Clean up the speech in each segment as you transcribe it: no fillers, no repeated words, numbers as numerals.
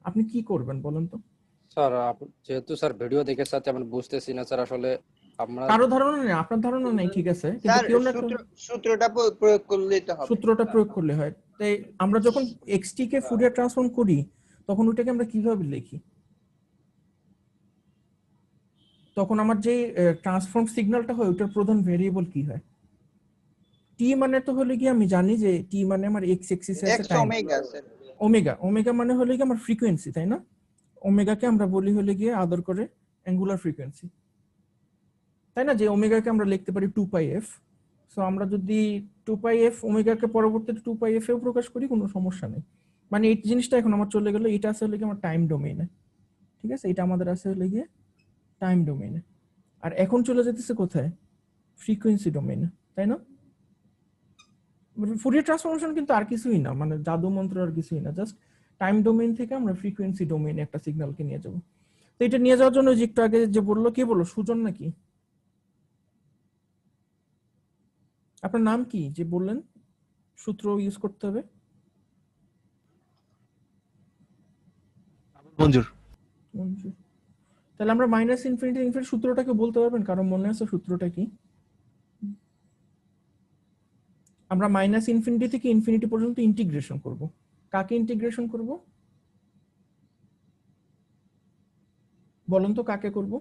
আপনি কি করবেন বলেন তো? স্যার যেহেতু স্যার ভিডিও দেখে স্যার তেমন বুঝতেছি না স্যার, আসলে আমরা কারো ধারণা নেই, আপনার ধারণা নেই, ঠিক আছে, কিন্তু স্যার কেউ না সূত্রটা প্রয়োগ করলেই তো হবে। সূত্রটা প্রয়োগ করলে হয়। তাই আমরা যখন এক্সটি কে ফুরিয়ার ট্রান্সফর্ম করি তখন ওটাকে আমরা কিভাবে লিখি? তখন আমার যে ট্রান্সফর্ম সিগন্যালটা হয় ওটার প্রধান ভেরিয়েবল কি হয়? টি মানে তো হলে কি, আমি জানি যে টি মানে আমার এক্স এক্সিস আছে x time, omega sir. Omega, omega মানে হলে কি আমার ফ্রিকোয়েন্সি, তাই না? ওমেগাকে আমরা বলি হলে গিয়ে আদর করে অ্যাঙ্গুলার ফ্রিকোয়েন্সি, তাই না? যে ওমেগাকে আমরা লিখতে পারি 2πf। সো আমরা যদি 2πf ওমেগাকে পরবর্তীতে 2πf এও প্রকাশ করি কোনো সমস্যা নেই। মানে এই জিনিসটা এখন আমার চলে গেল, এটা আছে হলে কি আমার টাইম ডোমেইনে, ঠিক আছে, এটা আমাদের আছে হলে গিয়ে টাইম ডোমেইনে। আর এখন চলে যেতেছে কোথায়? ফ্রিকোয়েন্সি ডোমেইনে, তাই না? ফুরিয়ার ট্রান্সফরমেশন কিন্তু আর কিছুই না, মানে জাদু মন্ত্র আর কিছুই না, জাস্ট টাইম ডোমেইন থেকে আমরা ফ্রিকোয়েন্সি ডোমেইনে একটা সিগন্যালকে নিয়ে যাব। তো এটা নিয়ে যাওয়ার জন্য যে একটু আগে যে বললো, কে বললো? সুজন নাকি? আপনার নাম কি যে বললেন সূত্র ইউজ করতে হবে? মঞ্জুর। মঞ্জুর। তাহলে আমরা মাইনাস ইনফিনিটি ইনফিনিটি সূত্রটাকে বলতে পারবেন? কারণ মনে আছে সূত্রটা কি? আমরা মাইনাস ইনফিনিটি থেকে ইনফিনিটি পর্যন্ত ইন্টিগ্রেশন করব। কাকে ইন্টিগ্রেশন করব বলেন তো? কাকে করব?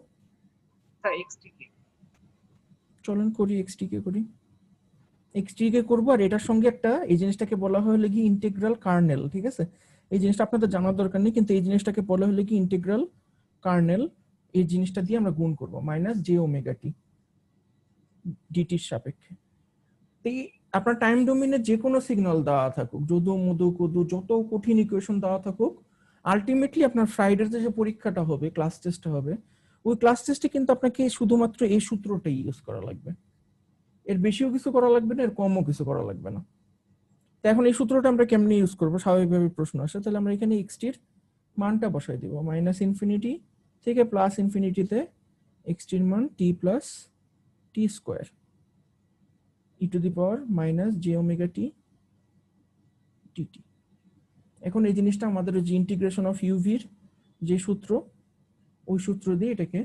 চলেন করি, এক্সটি কে করি। এক্সটি কে করব, আর এটার সঙ্গে একটা এই জিনিসটাকে বলা হয় হলো কি ইন্টিগ্রাল কার্নেল, ঠিক আছে? এই জিনিসটা আপনাদের জানার দরকার নেই, কিন্তু এই জিনিসটাকে বলা হলো কি ইন্টিগ্রাল কার্নেল। এই জিনিসটা দিয়ে আমরা গুণ করব মাইনাস জে ওমেগা টি ডিটির সাপেক্ষে। এই আপনার টাইম ডোমেইনে যে কোনো সিগন্যাল দেওয়া থাকুক, যদু মধু কদু, যত কঠিন ইকুয়েশন দেওয়া থাকুক, আলটিমেটলি আপনার ফ্রাইডেতে যে পরীক্ষাটা হবে, ক্লাস টেস্টটা হবে, ওই ক্লাস টেস্টে কিন্তু আপনাকে শুধুমাত্র এই সূত্রটাই ইউজ করা লাগবে। এর বেশিও কিছু করা লাগবে না, এর কমও কিছু করা লাগবে না। তো এখন এই সূত্রটা আমরা কেমনে ইউজ করবো? স্বাভাবিকভাবে প্রশ্ন আসে, তাহলে আমরা এখানে এক্সটির মানটা বসাই দিব মাইনাস ইনফিনিটি থেকে প্লাস ইনফিনিটিতে এক্সটির মান t plus t square e to the power minus j omega t dt। এখন এই জিনিসটা আমাদের যে ইন্টিগ্রেশন অফ ইউভির যে সূত্র, ওই সূত্র দিয়ে এটাকে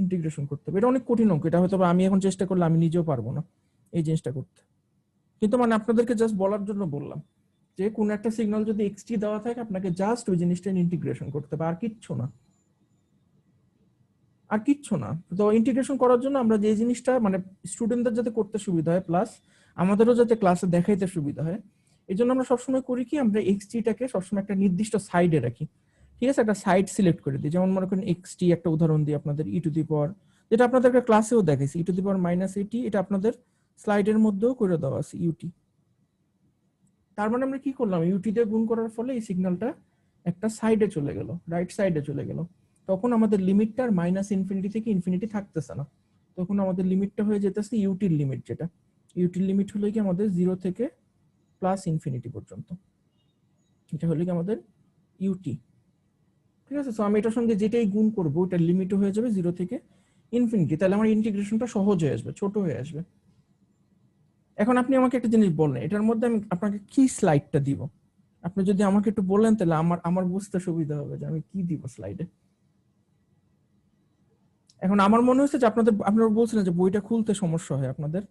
ইন্টিগ্রেশন করতে হবে। এটা অনেক কঠিন অঙ্ক, এটা হয়তো আমি এখন চেষ্টা করলে আমি নিজেও পারবো না এই জিনিসটা করতে, কিন্তু মানে আপনাদেরকে জাস্ট বলার জন্য বললাম যে কোন একটা সিগন্যাল যদি এক্সটি দেওয়া থাকে আপনাকে জাস্ট ওই জিনিসটা ইন্টিগ্রেশন করতে হবে, আর কিচ্ছু না, আর কিচ্ছু না। তো ইন্টিগ্রেশন করার জন্য আমরা যে জিনিসটা মানে স্টুডেন্টদের যাতে করতে সুবিধা হয়, প্লাস আমাদেরও যাতে ক্লাসে দেখাইতে সুবিধা হয়, এই জন্য আমরা সবসময় করি কি, আমরা এক্সটিটাকে সবসময় একটা নির্দিষ্ট সাইডে রাখি, ঠিক আছে? একটা সাইড সিলেক্ট করে দিই। যেমন মনে করেন এক্সটি, একটা উদাহরণ দিই আপনাদের, ই টু দি পাওয়ার, যেটা আপনাদের ক্লাসেও দেখাইছি, ই টু দি পাওয়ার মাইনাস এটি, এটা আপনাদের স্লাইডের মধ্যেও করে দেওয়া আছে ইউটি। তার মানে আমরা কি করলাম, ইউটি দিয়ে গুণ করার ফলে এই সিগন্যালটা একটা সাইডে চলে গেল, রাইট সাইডে চলে গেল। তখন আমাদের লিমিটটা মাইনাস ইনফিনিটি থেকে ইনফিনিটি থাকতেছে না, তখন আমাদের লিমিটটা হয়ে যেতেছে ইউটির লিমিট, যেটা ইউটির লিমিট হলো কি আমাদের 0 থেকে প্লাস ইনফিনিটি পর্যন্ত, এটা হলো কি আমাদের ইউটি, ঠিক আছে? সো আমি এটার সঙ্গে যেটাই গুণ করবো ওটার লিমিটও হয়ে যাবে 0 থেকে ইনফিনিটি, তাহলে আমার ইন্টিগ্রেশনটা সহজ হয়ে আসবে, ছোট হয়ে আসবে। এখন আপনি আমাকে একটা জিনিস বললেন, এটার মধ্যে আমি আপনাকে কি স্লাইডটা দিব? আপনি যদি আমাকে একটু বলেন তাহলে আমার বুঝতে সুবিধা হবে যে আমি কি দিব স্লাইডে। এখন আমার মনে হচ্ছে যে আপনারা বলছিলেন যে বইটা খুলতে সমস্যা হয় আপনাদের,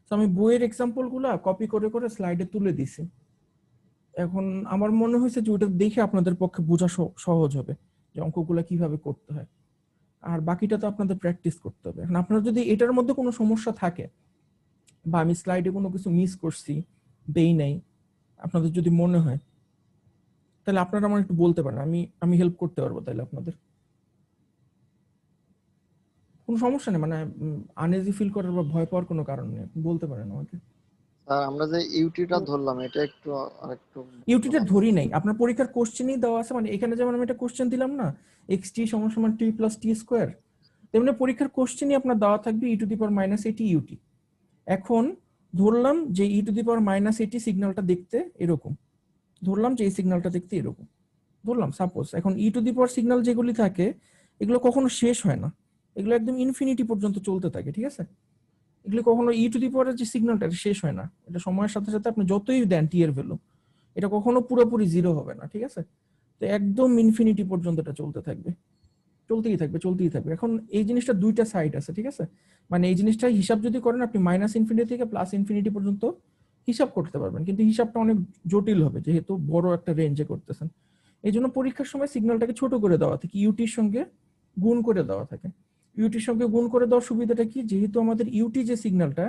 তো আমি বইয়ের এক্সাম্পল গুলা কপি করে করে স্লাইডে তুলে দিছি। এখন আমার মনে হয়েছে যে ওটা দেখে আপনাদের পক্ষে বোঝা সহজ হবে যে অঙ্কগুলা কিভাবে করতে হয়, আর বাকিটা তো আপনাদের প্র্যাকটিস করতে হবে। এখন আপনার যদি এটার মধ্যে কোনো সমস্যা থাকে, বা আমি স্লাইডে কোনো কিছু মিস করছি, দেই নাই, আপনাদের যদি মনে হয়, তাহলে আপনারা আমার একটু বলতে পারেন, আমি হেল্প করতে পারবো তাহলে আপনাদের। কোনো সমস্যা নেই, মানে আনইজি ফিল করার বা ভয় পাওয়ার কোনো কারণ নেই, বলতে পারেন আমাকে। স্যার আমরা যে ইউটিটা ধরলাম এটা একটু আরেকটু ইউটিটা ধরি নাই, আপনার পরীক্ষার কোশ্চেনই দেওয়া আছে, মানে এখানে যেমন আমি একটা কোশ্চেন দিলাম না, xt সমান টি প্লাস টি স্কোয়ার, তেমনি পরীক্ষার কোশ্চেনই আপনার দেওয়া থাকবে ই টু দি পাওয়ার মাইনাস এটি ইউটি। এখন ধরলাম যে e to the power minus এটি সিগন্যালটা দেখতে এরকম, ধরলাম যে এই সিগন্যালটা দেখতে এরকম ধরলাম সাপোজ। এখন ই টু দি পাওয়ার সিগন্যাল যেগুলি থাকে এগুলো কখনো শেষ হয় না, এগুলো একদম ইনফিনিটি পর্যন্ত চলতে থাকে, ঠিক আছে? এগুলো কখনো ই টু দি পাওয়ারের যে সিগন্যালটা শেষ হয় না, এটা সময়ের সাথে সাথে আপনি যতই দেন টি এর ভ্যালু, এটা কখনো পুরোপুরি জিরো হবে না, ঠিক আছে? তো একদম ইনফিনিটি পর্যন্ত এটা চলতে থাকবে, চলতেই থাকবে চলতেই থাকবে। এখন এই জিনিসটা দুইটা সাইড আছে, ঠিক আছে? মানে এই জিনিসটা হিসাব যদি করেন আপনি মাইনাস ইনফিনিটি থেকে প্লাস ইনফিনিটি পর্যন্ত হিসাব করতে পারবেন, কিন্তু হিসাবটা অনেক জটিল হবে যেহেতু বড় একটা রেঞ্জে করতেছেন। এই জন্য পরীক্ষার সময় সিগন্যালটাকে ছোট করে দেওয়া থাকে, ইউটির সঙ্গে গুণ করে দেওয়া থাকে। ইউটির সঙ্গে গুণ করে দেওয়ার সুবিধাটা কি, যেহেতু আমাদের ইউটি যে সিগন্যালটা,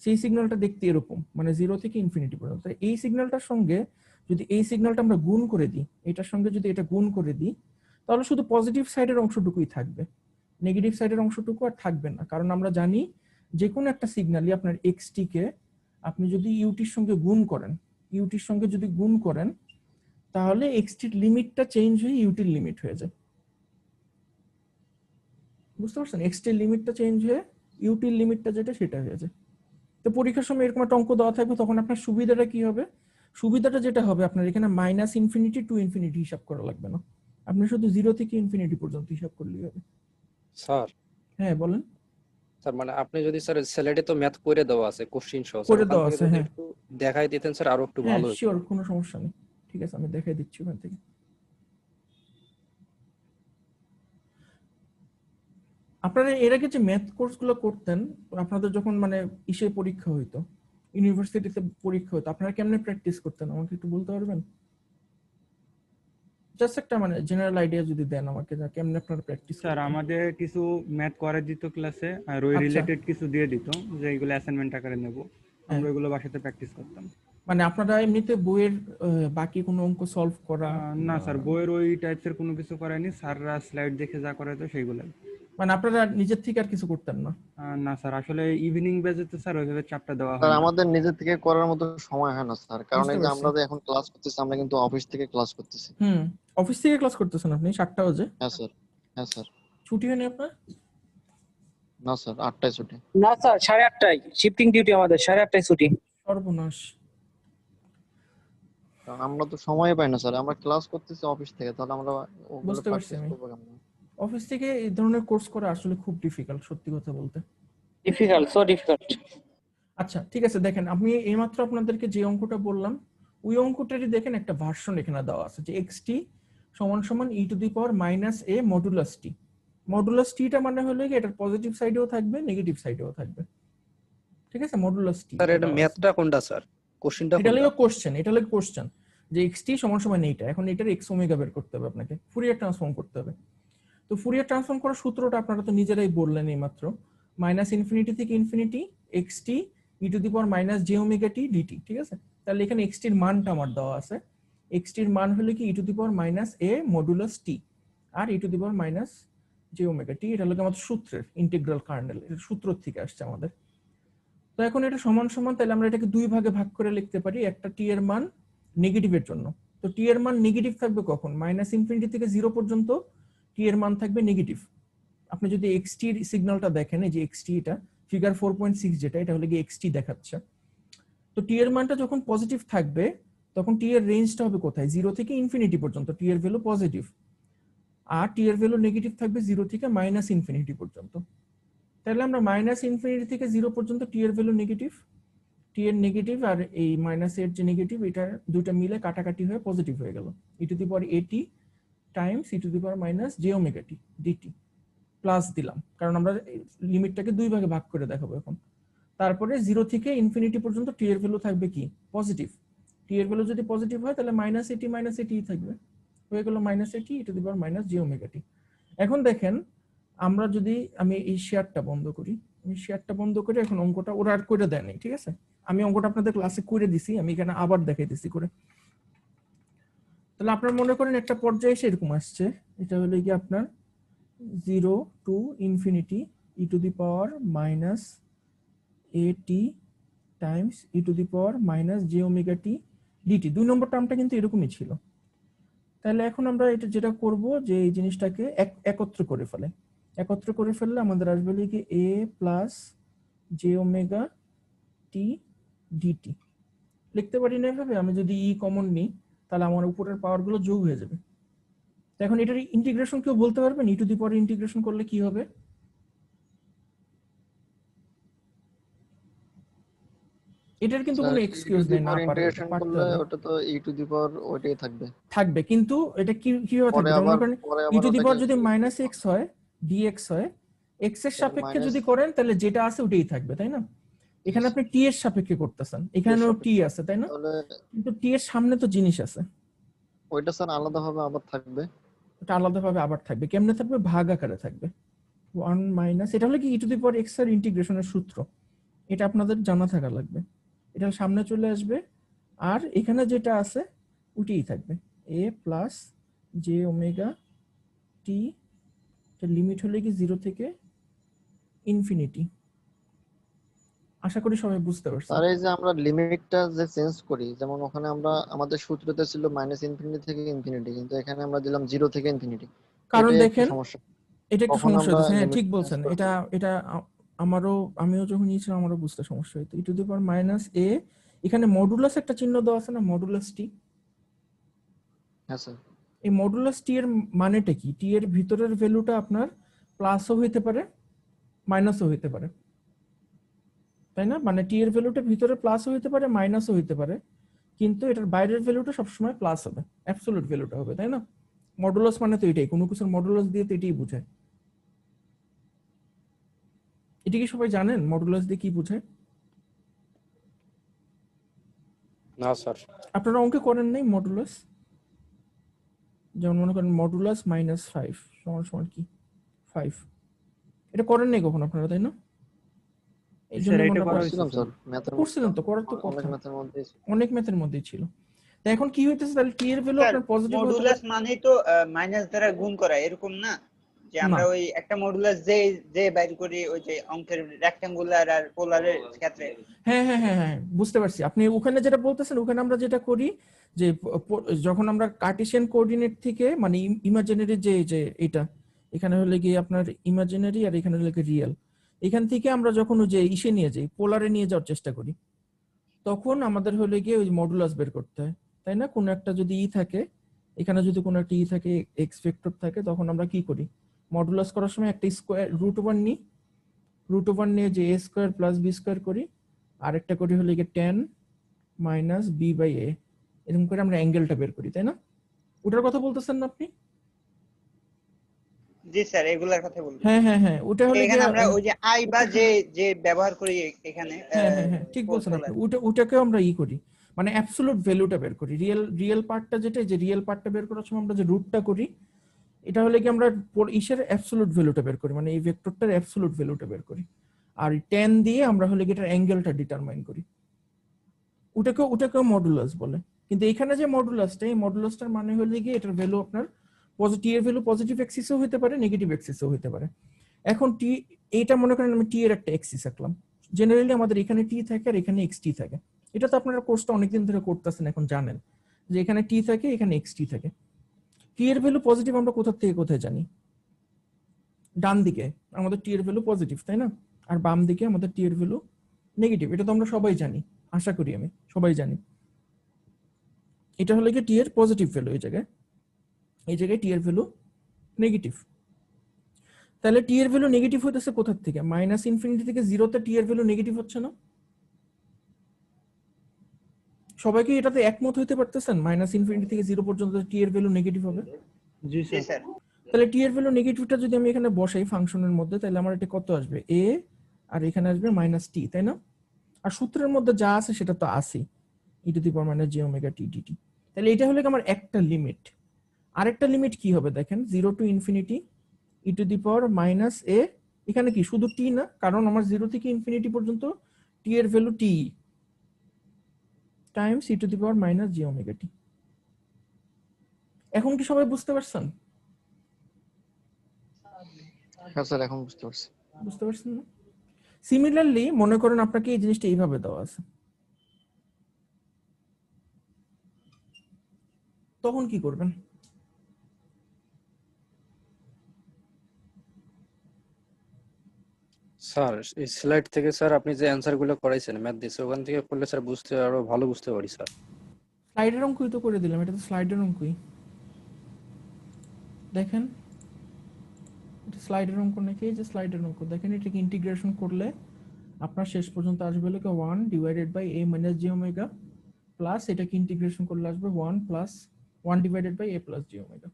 সেই সিগন্যালটা দেখতে এরকম, মানে 0 থেকে ইনফিনিটি পর্যন্ত। এই সিগন্যালটার সঙ্গে যদি এই সিগন্যালটা আমরা গুণ করে দিই, এটার সঙ্গে যদি এটা গুণ করে দিই, তাহলে শুধু পজিটিভ সাইডের অংশটুকুই থাকবে, নেগেটিভ সাইডের অংশটুকু আর থাকবে না। কারণ আমরা জানি যে কোনো একটা সিগন্যালই আপনার এক্সটি কে আপনি যদি ইউটির সঙ্গে গুণ করেন, ইউটির সঙ্গে যদি গুণ করেন, তাহলে এক্সটির লিমিটটা চেঞ্জ হয়ে ইউটির লিমিট হয়ে যায়। বুঝতে পারছেন? এক্সটির লিমিটটা চেঞ্জ হয়ে ইউটির লিমিটটা যেটা সেটা হয়ে যায়। তো পরীক্ষার সময় এরকম একটা অঙ্ক দেওয়া থাকবে, তখন আপনার সুবিধাটা কি হবে? সুবিধাটা যেটা হবে, আপনার এখানে মাইনাস ইনফিনিটি টু ইনফিনিটি হিসাব করা লাগবে না, আপনি শুধু 0 থেকে ইনফিনিটি পর্যন্ত হিসাব করলেই হবে। স্যার হ্যাঁ বলেন। স্যার মানে আপনি যদি স্যার স্যালাডে তো ম্যাথ করে দেওয়া আছে কোশ্চিন সহ, করে ওখান দেওয়া থেকে আছে, যদি হ্যাঁ। একটু দেখাই দিতেন স্যার আরো একটু হ্যাঁ ভালো হতো। শিওর, কোনো সমস্যা নেই, ঠিক আছে আমি দেখাই দিচ্ছি ওখান থেকে। আপনারা এর আগে যে ম্যাথ কোর্সগুলো করতেন, আপনাদের যখন মানে ইসে পরীক্ষা হইতো, ইউনিভার্সিটিতে পরীক্ষা হতো, আপনারা কেমনে প্র্যাকটিস করতেন আমাকে একটু বলতে পারবেন? জাস্ট একটা মানে জেনারেল আইডিয়া যদি দেন আমাকে, যে কেমনে আপনারা প্র্যাকটিস স্যার করতেন। আমাদের কিছু ম্যাথ করে দিত ক্লাসে, আর ওই আচ্ছা। রিলেটেড কিছু দিয়ে দিত যে এগুলো অ্যাসাইনমেন্ট আকারে নেব, হ্যাঁ। আমরা এগুলো বাসাতে প্র্যাকটিস করতাম। মানে আপনারা এমনিতে বইয়ের বাকি কোনো অঙ্ক সলভ করা? না স্যার, বইয়ের ওই টাইপসের কোনো কিছু করায়নি, স্যাররা স্লাইড দেখে যা করাইতো সেইগুলাই। মানে আপনারা নিজের থেকে আর কিছু করতেন না? না স্যার, আসলে ইভিনিং ব্যাচে তো স্যার ওইভাবে চাপটা দেওয়া স্যার হয় না। আমাদের নিজে থেকে করার মতো সময় হয় না স্যার, কারণ বুঝতে এই যে পারছি। আমরা যে এখন ক্লাস করতেছি আমরা কিন্তু অফিস থেকে ক্লাস করতেছি। অফিস থেকে ক্লাস করতেছেন আপনি 7টা বাজে? হ্যাঁ স্যার, হ্যাঁ স্যার। ছুটি হয়নি আপনার? না স্যার, 8টায় ছুটি। না স্যার 8:30টায় শিফটিং ডিউটি, আমাদের 8:30টায় ছুটি। সর্বনাশ। কারণ আমরা তো সময় পাই না স্যার, আমরা ক্লাস করতেছি অফিস থেকে, তাহলে আমরা ওগুলো বুঝতে পারছি প্র্যাকটিস আমি। করবো কেমনে? অফিস থেকে এই ধরনের কোর্স করা আসলে খুব ডিফিকাল্ট, সত্যি কথা বলতে। Difficult, so difficult. আচ্ছা ঠিক আছে, দেখেন আমি এইমাত্র আপনাদেরকে যে অঙ্কটা বললাম, ওই অঙ্কটারই দেখেন একটা ভার্সন এখানে দেওয়া আছে, যে xt সমান সমান e to the power minus a modulus t। Modulus t টা মানে হলো কি, এটার পজিটিভ সাইডেও থাকবে নেগেটিভ সাইডেও থাকবে, ঠিক আছে? মডুলাস t স্যার এটা ম্যাথটা কোনটা স্যার, কোশ্চিনটা এটা কোনটা? হলো কোশ্চেন, এটা হলো কোশ্চেন যে xt সমান সমান এইটা। এখন এটার x ওমেগা বের করতে হবে আপনাকে, ফুরিয়ার ট্রান্সফর্ম করতে হবে। তো ফুরিয়ার ট্রান্সফর্ম করার সূত্রটা আপনারা তো নিজেরাই বললেন এইমাত্র, মাইনাস ইনফিনিটি থেকে infinity xt e to the power minus j omega t dt, ঠিক আছে? তাহলে এখানে xt এর মানটা আমার দেওয়া আছে, xt এর মান হলো কি e to the power minus a modulus t, আর e to the power minus j omega t. এটা হলো আমাদের সূত্রের ইন্টিগ্রাল কার্নেল, এটা সূত্র থেকে আসছে আমাদের। তো এখন এটা সমান সমান, তাহলে আমরা এটাকে দুই ভাগে ভাগ করে লিখতে পারি, একটা টি এর মান নেগেটিভের জন্য। তো টি এর মান নেগেটিভ থাকবে কখন? মাইনাস ইনফিনিটি থেকে 0 পর্যন্ত টি এর মান থাকবে নেগেটিভ। আপনি যদি xt এর সিগন্যালটা দেখেন, এই যে xt, এটা ফিগার 4.6 যেটা, এটা হলো কি xt দেখাচ্ছে। তো টি এর মানটা যখন পজিটিভ থাকবে, তখন টি এর রেঞ্জটা হবে কোথায়? 0 থেকে ইনফিনিটি পর্যন্ত টি এর ভ্যালু পজিটিভ, আর টি এর ভ্যালু নেগেটিভ থাকবে 0 থেকে মাইনাস ইনফিনিটি পর্যন্ত। তাহলে আমরা মাইনাস ইনফিনিটি থেকে 0 পর্যন্ত টি এর ভ্যালু নেগেটিভ, টি এর নেগেটিভ আর এই মাইনাস এর যে নেগেটিভ, এটা দুটো মিলে কাটাকাটি হয়ে পজিটিভ হয়ে গেল, ই to the power at times e to the power minus j omega t dt, plus দিলাম কারণ আমরা লিমিটটাকে দুই ভাগে ভাগ করে দেখাবো এখন। তারপরে 0 থেকে ইনফিনিটি পর্যন্ত টি এর ভ্যালু থাকবে কি? পজিটিভ। টি এর ভ্যালু যদি পজিটিভ হয় তাহলে মাইনাস এটি থাকবে, হয়ে গেল মাইনাস এটি e to the power minus j omega t. এখন দেখেন, আমরা যদি আমি এই শেয়ারটা বন্ধ করি, আমি শেয়ারটা বন্ধ করে এখন অঙ্কটা ওরা আর করে দেয়নি, ঠিক আছে? আমি অঙ্কটা আপনাদের ক্লাসে করে দিছি, আমি এখানে আবার দেখাই দিছি করে। তাহলে আপনার মনে করেন একটা পর্যায়ে এসে এরকম আসছে, এটা হলো কি আপনার 0 to infinity e to the power minus a t times e to the power minus j omega t dt. 2 নম্বর টার্মটা কিন্তু এরকমই ছিল। তাহলে এখন আমরা এটা যেটা করব, যে এই জিনিসটাকে একত্র করে ফেলে, একত্র করে ফেললে আমাদের আসবে কি a plus j omega t dt. লিখতে পারি না এভাবে? আমি যদি ই কমন নিই তাহলে আমার উপরের পাওয়ার গুলো যোগ হয়ে যাবে। এখন এটার ইন্টিগ্রেশন কেউ বলতে পারবেন ই টু দি পাওয়ার ইন্টিগ্রেশন করলে কি হবে? এটার কিন্তু স্যার কোনো ই টু এক্সকিউজ দি নেই, না পাওয়ার পারে, এটা ইন্টিগ্রেশন পারতে করলে হবে, ওটা তো ই টু দি পাওয়ার ওইটাই থাকবে। থাকবে। কিন্তু এটা কিভাবে পরে থাকবে, যেমন আবার মনে করেন পরে ই আবার টু দি ওটাকে পাওয়ার যদি মাইনাস এক্স হয়, ডিএক্স হয়, এক্স এর তাহলে সাপেক্ষে মাইনাস যদি করেন তাহলে যেটা আছে ওটাই থাকবে, তাই না? এখানে আপনি টি এর সাপেক্ষে করতেছেন, এখানেও টি আছে, তাই না? তাহলে কিন্তু টি এর সামনে তো জিনিস আছে, ওইটা স্যার আলাদাভাবে আবার থাকবে। ওটা আলাদাভাবে আবার থাকবে। কেমনে থাকবে? ভাগ আকারে থাকবে। 1 মাইনাস, এটা হলো কি e to the power x এর ইন্টিগ্রেশনের সূত্র, এটা আপনাদের জানা থাকা লাগবে। এটা সামনে চলে আসবে, আর এখানে যেটা আছে ওইটাই থাকবে, এ প্লাস জে ওমেগা টি, এর লিমিট হলে কি 0 থেকে ইনফিনিটি। আশা করি সবাই বুঝতে পারছেন। আর এই যে আমরা লিমিটটা যে চেঞ্জ করি, যেমন ওখানে আমরা আমাদের সূত্রতে ছিল মাইনাস ইনফিনিটি থেকে ইনফিনিটি, কিন্তু এখানে আমরা দিলাম 0 থেকে ইনফিনিটি। কারণ এটাই একটু দেখেন সমস্যা। এটা একটু কখন সমস্যা আমরা হচ্ছে, হ্যাঁ লিমিট ঠিক চেঞ্জ বলছেন, করব? এটা এটা আমিও যখন নিয়েছিলাম আমারও বুঝতে সমস্যা হতো। E to the power minus a, এখানে মডুলাস একটা চিহ্ন দেওয়া আছে না, মডুলাস টি। হ্যাঁ স্যার। এই মডুলাস টি এর মানেটা কি? টি এর ভিতরের ভ্যালুটা আপনার প্লাসও হইতে পারে মাইনাসও হইতে পারে, তাই না? মানে টি এর ভ্যালুটা ভিতরে প্লাসও হইতে পারে মাইনাসও হইতে পারে, কিন্তু এটার বাইরের ভ্যালুটা সবসময় প্লাস হবে, অ্যাবসলিউট ভ্যালুটা হবে, তাই না? মডুলাস মানে তো এটাই, কোনো কিছুর মডুলাস দিয়ে তো এটাই বোঝায়। এটা কি সবাই জানেন মডুলাস দিয়ে কি বোঝায়? না স্যার। আপনারা অঙ্কে করেন নাই মডুলাস? যেমন মনে করেন মডুলাস মাইনাস 5 সমান সমান কি 5, এটা করেন নাই কখনো আপনারা, তাই না? এই জন্য স্যার এটা মনে করা পড়ে। হয়েছে করছিলাম স্যার। স্যার, ম্যাথের করছিলেন তো, করার তো অনেক কথা, ম্যাথের মধ্যে। অনেক ম্যাথের মধ্যেই ছিল। তো এখন কি হইতেছে তাহলে, টি এর ভ্যালু স্যার আপনার পজিটিভ হতে মডুলাস পারে মানেই তো মাইনাস দ্বারা গুণ করা, এরকম না যে না। আমরা ওই একটা মডুলাস যে যে বাইর করি ওই যে অঙ্কের রেক্ট্যাঙ্গুলার আর পোলারের ক্ষেত্রে। হ্যাঁ হ্যাঁ হ্যাঁ হ্যাঁ, বুঝতে পারছি আপনি ওখানে যেটা বলতেছেন। ওখানে আমরা যেটা করি যে যখন আমরা কার্টেসিয়ান কোঅর্ডিনেট থেকে, মানে ইমাজিনারি যে এটা, এখানে হলে গিয়ে আপনার ইমাজিনারি আর এখানে হলে গিয়ে রিয়েল, এখান থেকে আমরা যখন ওই যে ইসে নিয়ে যাই, পোলারে নিয়ে যাওয়ার চেষ্টা করি, তখন আমাদের হলে গিয়ে ওই মডুলাস বের করতে হয়, তাই না? কোনো একটা যদি ই থাকে, এখানে যদি কোনো একটা ই থাকে, এক্স ভেক্টর থাকে, তখন আমরা কি করি? মডুলাস করার সময় একটা স্কোয়ার রুট ওভার নিই, রুট ওভার নিয়ে যে এ স্কোয়ার প্লাস বি স্কোয়ার করি, আরেকটা করি হলে গিয়ে টেন মাইনাস বি বাই এ, এরকম করে আমরা অ্যাঙ্গেলটা বের করি, তাই না? ওটার কথা বলতেছেন না আপনি? জি স্যার, এগুলার কথা বলবো। হ্যাঁ হ্যাঁ হ্যাঁ, ওটা হলে এখানে গিয়ে আমরা ওই যে আই বা যে যে ব্যবহার করি এখানে হ্যাঁ হ্যাঁ হ্যাঁ, ঠিক বলছেন আপনি। ওটাকেও আমরা ই করি, মানে অ্যাবসলিউট ভ্যালুটা বের করি, রিয়েল পার্টটা যেটা, যে রিয়েল পার্টটা বের করার সময় আমরা যে রুটটা করি, এটা হলে কি আমরা ইসের অ্যাবসলিউট ভ্যালুটা বের করি, মানে এই ভেক্টরটার অ্যাবসলিউট ভ্যালুটা বের করি, আর টেন দিয়ে আমরা হলে কি এটার অ্যাঙ্গেলটা ডিটারমাইন করি। ওটাকেও মডুলাস বলে। কিন্তু এখানে যে মডুলাসটা, এই মডুলাসটার মানে হলে গিয়ে এটার ভ্যালু আপনার পজিটিভ, এর ভ্যালু পজিটিভ এক্সিসও হতে পারে নেগেটিভ এক্সিসও হতে পারে। এখন টি, এইটা মনে করেন আমি টি এর একটা এক্সিস আঁকলাম, জেনারেলি আমাদের এখানে টি থাকে আর এখানে এক্স টি থাকে। এটা তো আপনারা কোর্সটা অনেকদিন ধরে করতেছেন, এখন জানেন যে এখানে টি থাকে এখানে এক্স টি থাকে। টি এর ভ্যালু পজিটিভ আমরা কোথা থেকে কোথায় জানি? ডান দিকে আমাদের টি এর ভ্যালু পজিটিভ, তাই না? আর বাম দিকে আমাদের টি এর ভ্যালু নেগেটিভ, এটা তো আমরা সবাই জানি, আশা করি আমি সবাই জানি। এটা হলো কি টি এর পজিটিভ ভ্যালু, এই জায়গায় টি এর ভ্যালু নেগেটিভ। তাহলে টি এর ভ্যালু নেগেটিভ হতেছে কোথা থেকে? মাইনাস ইনফিনিটি থেকে জিরোতে টি এর ভ্যালু নেগেটিভ হচ্ছে না? সবাই কি এটাতে একমত হইতে পারতেছেন? মাইনাস ইনফিনিটি থেকে জিরো পর্যন্ত টি এর ভ্যালু নেগেটিভ হবে। জি জি স্যার। স্যার। তাহলে টি এর ভ্যালু নেগেটিভটা যদি আমি এখানে বসাই ফাংশনের মধ্যে, তাহলে আমার এটা কত আসবে? এ, আর এখানে আসবে মাইনাস টি, তাই না? আর সূত্রের মধ্যে যা আছে সেটা তো আসি, e to the power minus j omega t dt. তাহলে এটা হলো আমার একটা লিমিট। আরেকটা লিমিট কি হবে দেখেন, 0 to infinity e to the power minus a, এখানে কি শুধু টি না, কারণ আমার 0 থেকে ইনফিনিটি পর্যন্ত টি এর value t times e to the power minus j omega t. এখন কি সবাই বুঝতে পারছেন? হ্যাঁ স্যার, এখন বুঝতে পারছি। বুঝতে পারছেন না? সিমিলারলি মনে করেন আপনাকে এই জিনিসটা এইভাবে দেওয়া আছে, তখন কি করবেন? স্যার এই স্লাইড থেকে স্যার আপনি যে অ্যানসার গুলো করাইছেন ম্যাথ দিয়েছে ওখান থেকে করলে স্যার বুঝতে আরো ভালো বুঝতে পারি স্যার। স্লাইডের অঙ্কই তো করে দিলাম, এটা তো স্লাইডের অঙ্কই। দেখেন এটা স্লাইডের অঙ্ক নাকি? এই যে স্লাইডের অঙ্ক দেখেন, এটাকে ইন্টিগ্রেশন করলে আপনার শেষ পর্যন্ত আসবে হলো 1 divided by a minus j omega plus এটাকে ইন্টিগ্রেশন করলে আসবে 1 plus 1 divided by a plus j omega.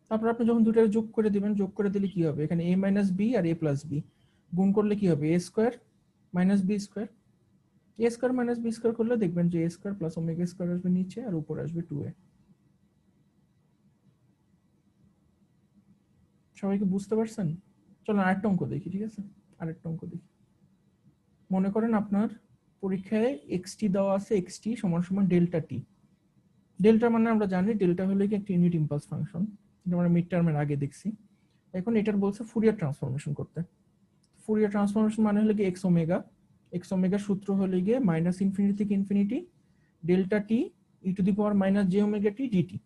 তারপর আপনি যখন দুটো যোগ করে দিবেন, যোগ করে দিলে কি হবে, এখানে a মাইনাস b আর a প্লাস b গুণ করলে কি হবে, a square minus b square. a square minus b square করলে দেখবেন যে a square plus omega square আসবে নিচে আর উপরে আসবে 2a। সবাইকে বুঝতে পারছেন? চলো আরেকটা অঙ্ক দেখি, ঠিক আছে? আরেকটা অঙ্ক দেখি। মনে করেন আপনার পরীক্ষায় xt দেওয়া আছে, xt সমান সমান ডেল্টা টি। ডেল্টা মানে আমরা জানি ডেল্টা হলো কি একটা ইউনিট ইম্পালস ফাংশন, এটা আমরা মিড টার্মের আগে দেখছি। এখন এটার বলছে ফুরিয়ার ট্রান্সফরমেশন করতে। ফুরিয়ার ট্রান্সফরমেশন মানে হলো কি এক্স ওমেগার সূত্র হলো গিয়ে মাইনাস ইনফিনিটি থেকে infinity delta t e to the power minus j omega t dt.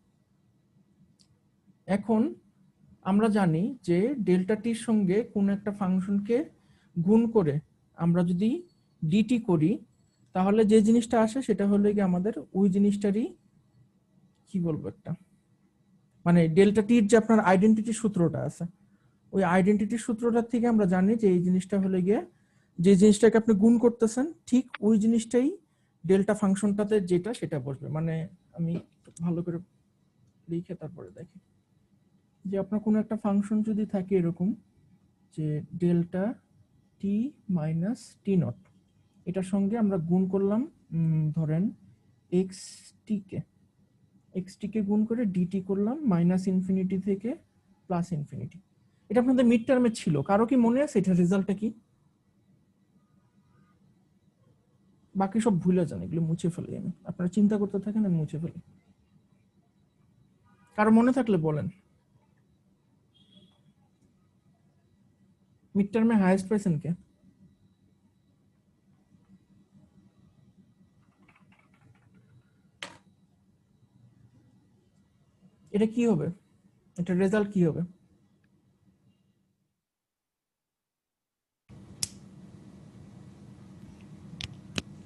এখন আমরা জানি যে ডেল্টা টির সঙ্গে কোন একটা ফাংশনকে গুণ করে আমরা যদি ডিটি করি তাহলে যে জিনিসটা আসে সেটা হলো কি আমাদের ওই জিনিসটারই কি বলবো একটা, মানে ডেল্টা টির যে আপনার আইডেন্টিটি সূত্রটা আছে, ওই আইডেন্টিটির সূত্রটার থেকে আমরা জানি যে এই জিনিসটা হলো গিয়ে যে জিনিসটাকে আপনি গুণ করতেছেন ঠিক ওই জিনিসটাই ডেল্টা ফাংশনটাতে যেটা সেটা বসবে। মানে আমি ভালো করে লিখে তারপরে দেখি যে আপনার কোনো একটা ফাংশন যদি থাকে এরকম যে delta t minus t not, এটার সঙ্গে আমরা গুণ করলাম ধরেন এক্স টিকে গুণ করে ডিটি করলাম মাইনাস ইনফিনিটি থেকে প্লাস ইনফিনিটি। এটা আপনাদের মিড টার্মে ছিল, কারো কি মনে আছে এটা রেজাল্টটা কি? বাকি সব ভুলে যান, এগুলো মুছে ফেলি আমি, আপনারা চিন্তা করতে থাকেন আমি মুছে ফেলি। কারো মনে থাকলে বলেন। মিড টার্মে হাইয়েস্ট পাইছেন কে? এটা কি হবে, এটা রেজাল্ট কি হবে?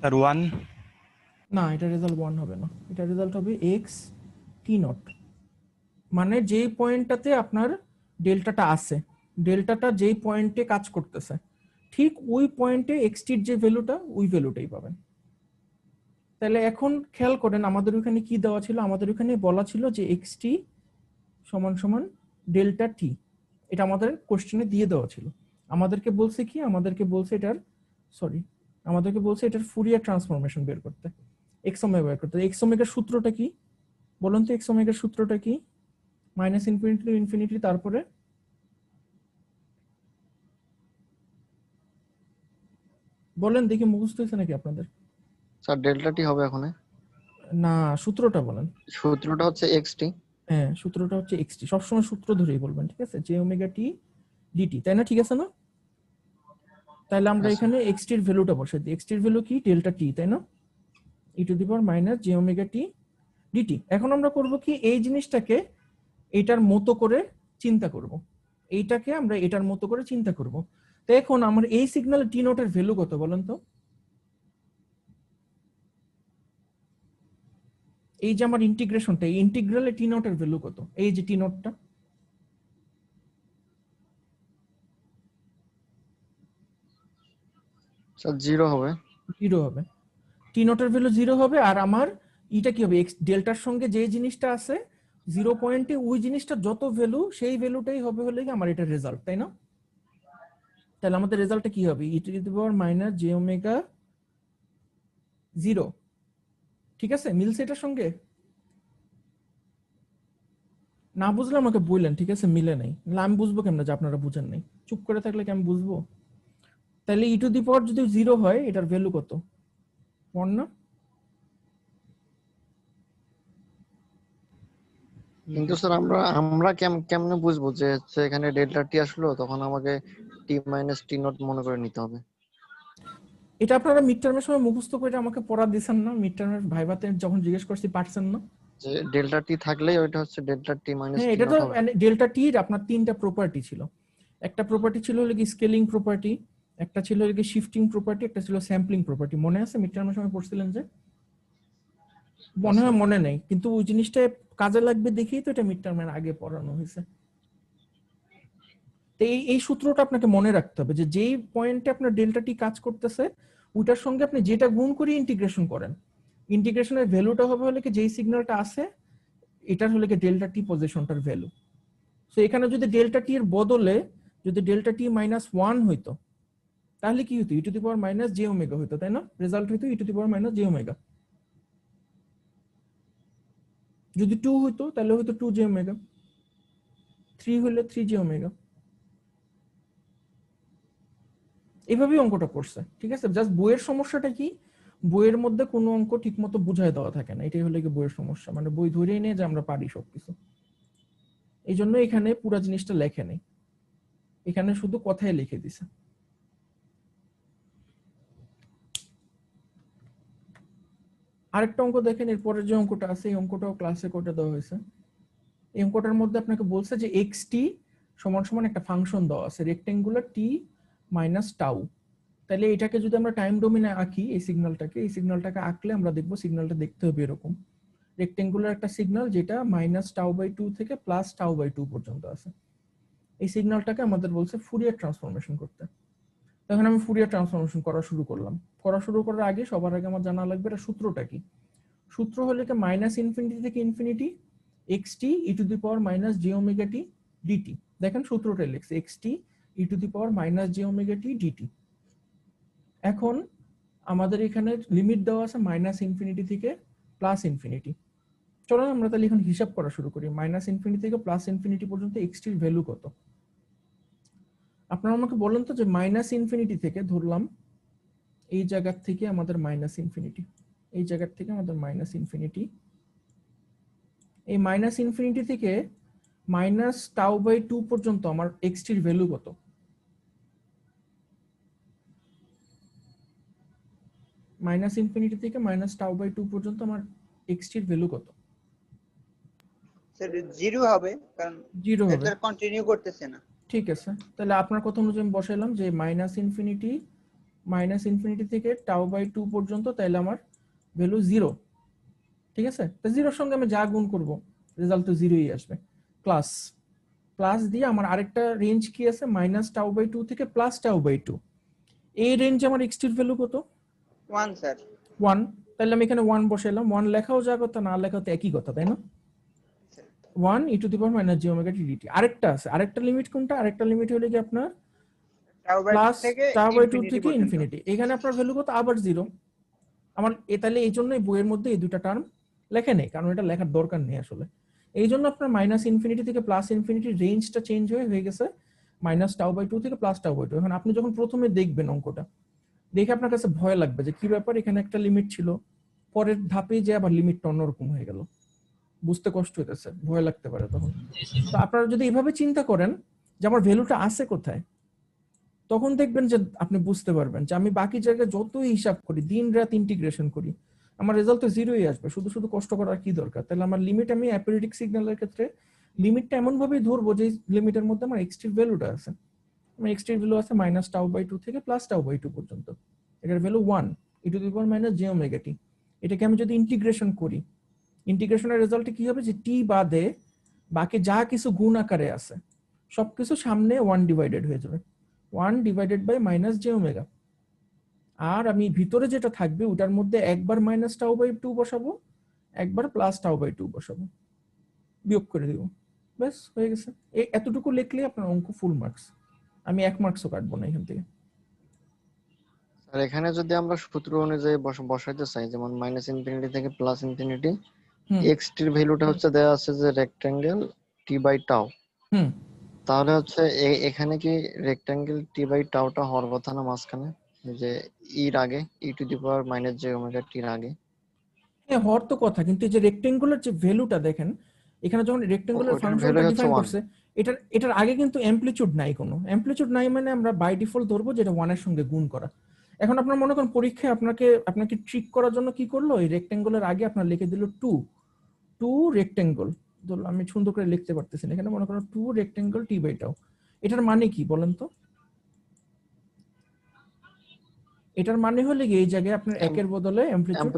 স্যার 1। না, এটা রেজাল্ট 1 হবে না, এটা রেজাল্ট হবে এক্স টি নট। মানে যেই পয়েন্টটাতে আপনার ডেল্টাটা আছে, ডেল্টাটা যেই পয়েন্টে কাজ করতেছে ঠিক ওই পয়েন্টে এক্সটির যে ভ্যালুটা ওই ভ্যালুটাই পাবেন। তাহলে এখন খেয়াল করেন আমাদের ওখানে কি দেওয়া ছিল, আমাদের ওখানে বলা ছিল যে এক্সটি সমান সমান ডেল্টা টি, এটা আমাদের কোশ্চেনে দিয়ে দেওয়া ছিল। আমাদেরকে বলছে কি, আমাদেরকে বলছে এটার ফুরিয়ার ট্রান্সফরমেশন বের করতে, এক্স ওমেগা বের করতে। এক্স ওমেগার সূত্রটা কি বলুন তো, এক্স ওমেগার সূত্রটা কি? মাইনাস ইনফিনিটি টু ইনফিনিটি তারপরে বলেন দেখি মুখস্থ হয়েছে নাকি আপনাদের? স্যার ডেল্টা টি হবে এখন? না, সূত্রটা বলেন। সূত্রটা হচ্ছে এক্সটি। হ্যাঁ, সূত্রটা হচ্ছে এক্সটি, সবসময় সূত্র ধরেই বলবেন, ঠিক আছে? জে ওমেগা টি ডিটি, তাই না? ঠিক আছে না? তাহলে আমরা এখানে এক্সটির ভ্যালুটা বসাই দিই। এক্সটির ভ্যালু কি? ডেল্টা টি, তাই না? E to the power minus j omega t dt. এখন আমরা করব কি, এই জিনিসটাকে এটার মতো করে চিন্তা করব, এইটাকে আমরা এটার মতো করে চিন্তা করব। তো এখন আমার এই সিগন্যাল টি নোটের ভ্যালু কত বলেন তো? এই যে আমার ইন্টিগ্রেশনটা, এই ইন্টিগ্রালে টি নোটের ভ্যালু কত? এই যে টি নোটটা, স্যার 0 হবে। 0 হবে। টি নোটের ভ্যালু 0 হবে। আর আমার এটা কি হবে, এক্স ডেল্টার সঙ্গে যে জিনিসটা আছে 0 পয়েন্টে ওই জিনিসটা যত ভ্যালু সেই ভ্যালুটাই হবে হলে কি আমার এটা রেজাল্ট, তাই না? তাহলে আমাদের রেজাল্টটা কি হবে? E to the power minus j omega 0। ঠিক আছে, মিলছে এটার সঙ্গে? না বুঝলে আমাকে বললেন, ঠিক আছে? মিলে নাই, আমি বুঝবো কেমন যে আপনারা বুঝেন নাই? চুপ করে থাকলে কি আমি বুঝবো? তাহলে ই টু দি পাওয়ার যদি 0 হয় এটার ভ্যালু কত? 1 না? কিন্তু স্যার আমরা কেমনে বুঝবো যে হচ্ছে এখানে ডেল্টা টি আসলো, তখন আমাকে টি মাইনাস টি নট মনে করে নিতে হবে? এটা আপনারা মিড টার্মের সময় মুখস্থ করে আমাকে পড়া দিছেন না? মিড টার্মের ভাইভাতে যখন জিজ্ঞেস করছি পারছেন না? যে ডেল্টা টি থাকলেই ওইটা হচ্ছে ডেল্টা টি মাইনাস হ্যাঁ, টি এটা নট তো হবে। ডেল্টা টির আপনার তিনটা প্রপার্টি ছিল। একটা প্রপার্টি ছিল হলো কি স্কেলিং প্রপার্টি, একটা ছিল হলো কি শিফটিং প্রপার্টি, একটা ছিল স্যাম্পলিং প্রপার্টি। মনে আছে মিড টার্মের সময় পড়ছিলেন যে? মনে হয় মনে নেই, কিন্তু ওই জিনিসটা কাজে লাগবে দেখেই তো এটা মিড টার্মের আগে পড়ানো হয়েছে। তো তো এই সূত্রটা আপনাকে মনে রাখতে হবে যে যেই পয়েন্টে আপনার ডেল্টা টি কাজ করতেছে ওইটার সঙ্গে আপনি যেটা গুণ করে ইন্টিগ্রেশন করেন, ইন্টিগ্রেশনের ভ্যালুটা হবে হলে কি যেই সিগন্যালটা আছে এটার হলে কি ডেল্টা টি পজিশনটার ভ্যালু। সো এখানে যদি ডেল্টা টি এর বদলে যদি ডেল্টা টি -1 হইতো তাহলে কি হতো, e to the power minus j omega হইতো, তাই না? রেজাল্ট হইতো e to the power minus j omega. যদি 2 হইতো তাহলে হয়তো 2 জে ওমেগা, 3 হলে 3 জে ওমেগা। এইভাবেই অঙ্কটা করছে, ঠিক আছে? জাস্ট বইয়ের সমস্যাটা কি, বইয়ের মধ্যে কোনো অঙ্ক ঠিকমতো বুঝায় দেওয়া থাকে না, এটাই হলো কি বইয়ের সমস্যা, মানে বই ধরেই নেই যে আমরা পারি সবকিছু। এই জন্য এখানে পুরো জিনিসটা লেখে নেই, এখানে শুধু কথাই লিখে দিছে। আরেকটা অঙ্ক দেখেন, এরপরের যে অঙ্কটা আছে এই অঙ্কটাও ক্লাসে করে দেওয়া হয়েছে। এই অঙ্কটার মধ্যে আপনাকে বলছে যে এক্স টি সমান সমান একটা ফাংশন দেওয়া আছে রেক্টেঙ্গুলার টি মাইনাস টাউ। তাহলে এটাকে যদি আমরা টাইম ডোমেনে আঁকি, এই সিগন্যালটাকে আঁকলে আমরা দেখবো সিগন্যালটা দেখতে হবে এরকম রেক্টেঙ্গুলার একটা সিগন্যাল যেটা -τ/2 থেকে +τ/2 পর্যন্ত আছে। এই সিগন্যালটাকে আমাদের বলছে ফুরিয়ার ট্রান্সফরমেশন করতে। তখন আমি ফুরিয়ার ট্রান্সফরমেশন করা শুরু করলাম। করার আগে সবার আগে আমার জানা লাগবে এটা সূত্রটা কি। সূত্র হলে কি -ইনফিনিটি থেকে infinity xt e to the power minus j omega t dt. দেখেন সূত্রটা লিখছে xt e to the power minus j omega t dt. এখন আমাদের এখানে লিমিট দেওয়া আছে -ইনফিনিটি থেকে +ইনফিনিটি। চলো আমরা তাহলে এখন হিসাব করা শুরু করি। -ইনফিনিটি থেকে +ইনফিনিটি পর্যন্ত xt এর ভ্যালু কত। আপনারা আমাকে বলেন তো যে -ইনফিনিটি থেকে ধরলাম এই জায়গা থেকে আমাদের -ইনফিনিটি, এই জায়গা থেকে আমাদের -ইনফিনিটি, এই -ইনফিনিটি থেকে -τ/2 পর্যন্ত আমার xt এর ভ্যালু কত। -ইনফিনিটি থেকে -τ/2 পর্যন্ত আমার xt এর ভ্যালু কত? স্যার 0 হবে, কারণ 0 হবে। এটা কন্টিনিউ করতেছে না। ঠিক আছে, তাহলে আপনার কথা অনুযায়ী আমি বসাইলাম যে ইনফিনিটি থেকে τ/2 পর্যন্ত, তাহলে আমার ভ্যালু 0। ঠিক আছে, তো 0 সঙ্গে আমি যা গুণ করব রেজাল্ট তো 0ই আসবে। প্লাস দিয়ে আমার আরেকটা রেঞ্জ কি আছে -τ/2 থেকে +τ/2। এই রেঞ্জে আমার xt এর ভ্যালু কত? 1 স্যার। 1। তাহলে আমি এখানে 1 বসাইলাম। 1 লেখাও যা কথা, না লেখাও তো একই কথা, তাই না? 1 e to the power minus j omega t dt. আরেকটা আছে, আরেকটা লিমিট কোনটা? আরেকটা লিমিট হলো কি আপনার τ/2 থেকে ইনফিনিটি। এখানে আপনার ভ্যালু কত? আবার 0। আমার তাহলে এই জন্য বইয়ের মধ্যে এই দুটো টার্ম লেখে নেই, কারণ এটা লেখার দরকার নেই আসলে। এই জন্য আপনার -ইনফিনিটি থেকে +ইনফিনিটি রেঞ্জটা চেঞ্জ হয়ে গেছে -τ/2 থেকে +τ/2। এখন আপনি যখন প্রথমে দেখবেন অঙ্কটা দেখে আপনার কাছে ভয় লাগবে যে কি ব্যাপার, এখানে একটা লিমিট ছিল, পরের ধাপে যে আবার লিমিটটা অন্যরকম হয়ে গেল, বুঝতে কষ্ট হইতেছে, ভয় লাগতে পারে তখন। তো আপনারা যদি এইভাবে চিন্তা করেন যে আমার ভ্যালুটা আছে কোথায়, তখন দেখবেন যে আপনি বুঝতে পারবেন যে আমি বাকি জায়গায় যতই হিসাব করি, দিন রাত ইন্টিগ্রেশন করি, আমার রেজাল্ট তো 0ই আসবে। শুধু শুধু কষ্ট করার কি দরকার? তাহলে আমার লিমিট, আমি অ্যাপেরিটিক সিগন্যালের ক্ষেত্রে লিমিটটা এমন ভাবেই ধরবো যে লিমিটের মধ্যে আমার xt এর ভ্যালুটা আছে। আমার xt এর ভ্যালু আছে -τ/2 থেকে +τ/2 পর্যন্ত। এটার ভ্যালু 1 e to the power minus j omega t. এটাকে আমি যদি ইন্টিগ্রেশন করি, ইন্টিগ্রেশনের রেজাল্টে কি হবে যে টি বাদে বাকি যা কিছু গুণ আকারে আছে সবকিছু সামনে 1 ডিভাইডেড হয়ে যাবে, 1 divided by minus j omega. আর আমি ভিতরে যেটা থাকবে ওটার মধ্যে একবার -τ/2 বসাবো, একবার +τ/2 বসাবো, বিয়োগ করে দিব, ব্যাস হয়ে গেছে। এতটুকু লিখলে আপনার অঙ্ক ফুল মার্কস। আমি 1 মার্কসও কাটবো না এখান থেকে। আর এখানে যদি আমরা সূত্র অনুযায়ী বসাইতে চাই, যেমন -ইনফিনিটি থেকে +ইনফিনিটি, xt এর ভ্যালুটা হচ্ছে দেয়া আছে যে রেক্টেঙ্গেল t/τ। তাহলে হচ্ছে এখানে কি রেক্টেঙ্গেল t/τটা হওয়ার কথা না মাঝখানে, যে এর আগে e to the power minus j omega t এর আগে? হ্যাঁ, হওয়ার তো কথা, কিন্তু এই যে রেক্টেঙ্গুলার যে ভ্যালুটা দেখেন এখানে, যখন রেক্টেঙ্গুলার ওটার ফাংশনটা value হচ্ছে ডিফাইন 1। করছে, এটার আগে কিন্তু অ্যামপ্লিটিউড নাই, কোনো অ্যামপ্লিটিউড নাই, মানে আমরা বাই ডিফল্ট ধরবো যেটা 1 এর সঙ্গে গুণ করা। এখন আপনার মনে করেন পরীক্ষায় আপনাকে ট্রিক করার জন্য কি করলো, এই রেক্টেঙ্গুলার আগে আপনার লিখে দিল 2 রেক্টেঙ্গল। ধরুন আমি সুন্দর করে লিখতে পারতেছি না, এখানে মনে করেন 2 রেক্টেঙ্গল t/τ। এটার মানে কি বলেন তো? এটার মানে হলে কি এই জায়গায় আপনার 1 এর বদলে অ্যামপ্লিটিউড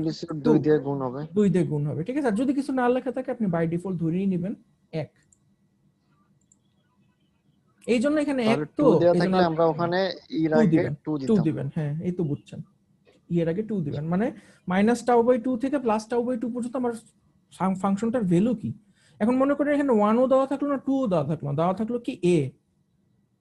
2 দিয়ে গুণ হবে। 2 দিয়ে গুণ হবে, ঠিক আছে? আর যদি কিছু না লেখা থাকে আপনি বাই ডিফল্ট ধরেই নেবেন 1। এই জন্য এখানে এক তাহলে তো 2 দেয়া এই জন্য থাকলে আমরা ওখানে এর 2 আগে দিবেন 2 2 দিতাম। দিবেন, হ্যাঁ এই তো বুঝছেন, এর আগে 2 দিবেন, মানে মাইনাস টাউ বাই 2 থেকে প্লাস টাউ বাই 2 পর্যন্ত আমার ফাংশনটার ভ্যালু কি। এখন মনে করেন এখানে 1 ও দেওয়া থাকলো না, 2 ও দেওয়া থাকলো না, দেওয়া থাকলো কি a,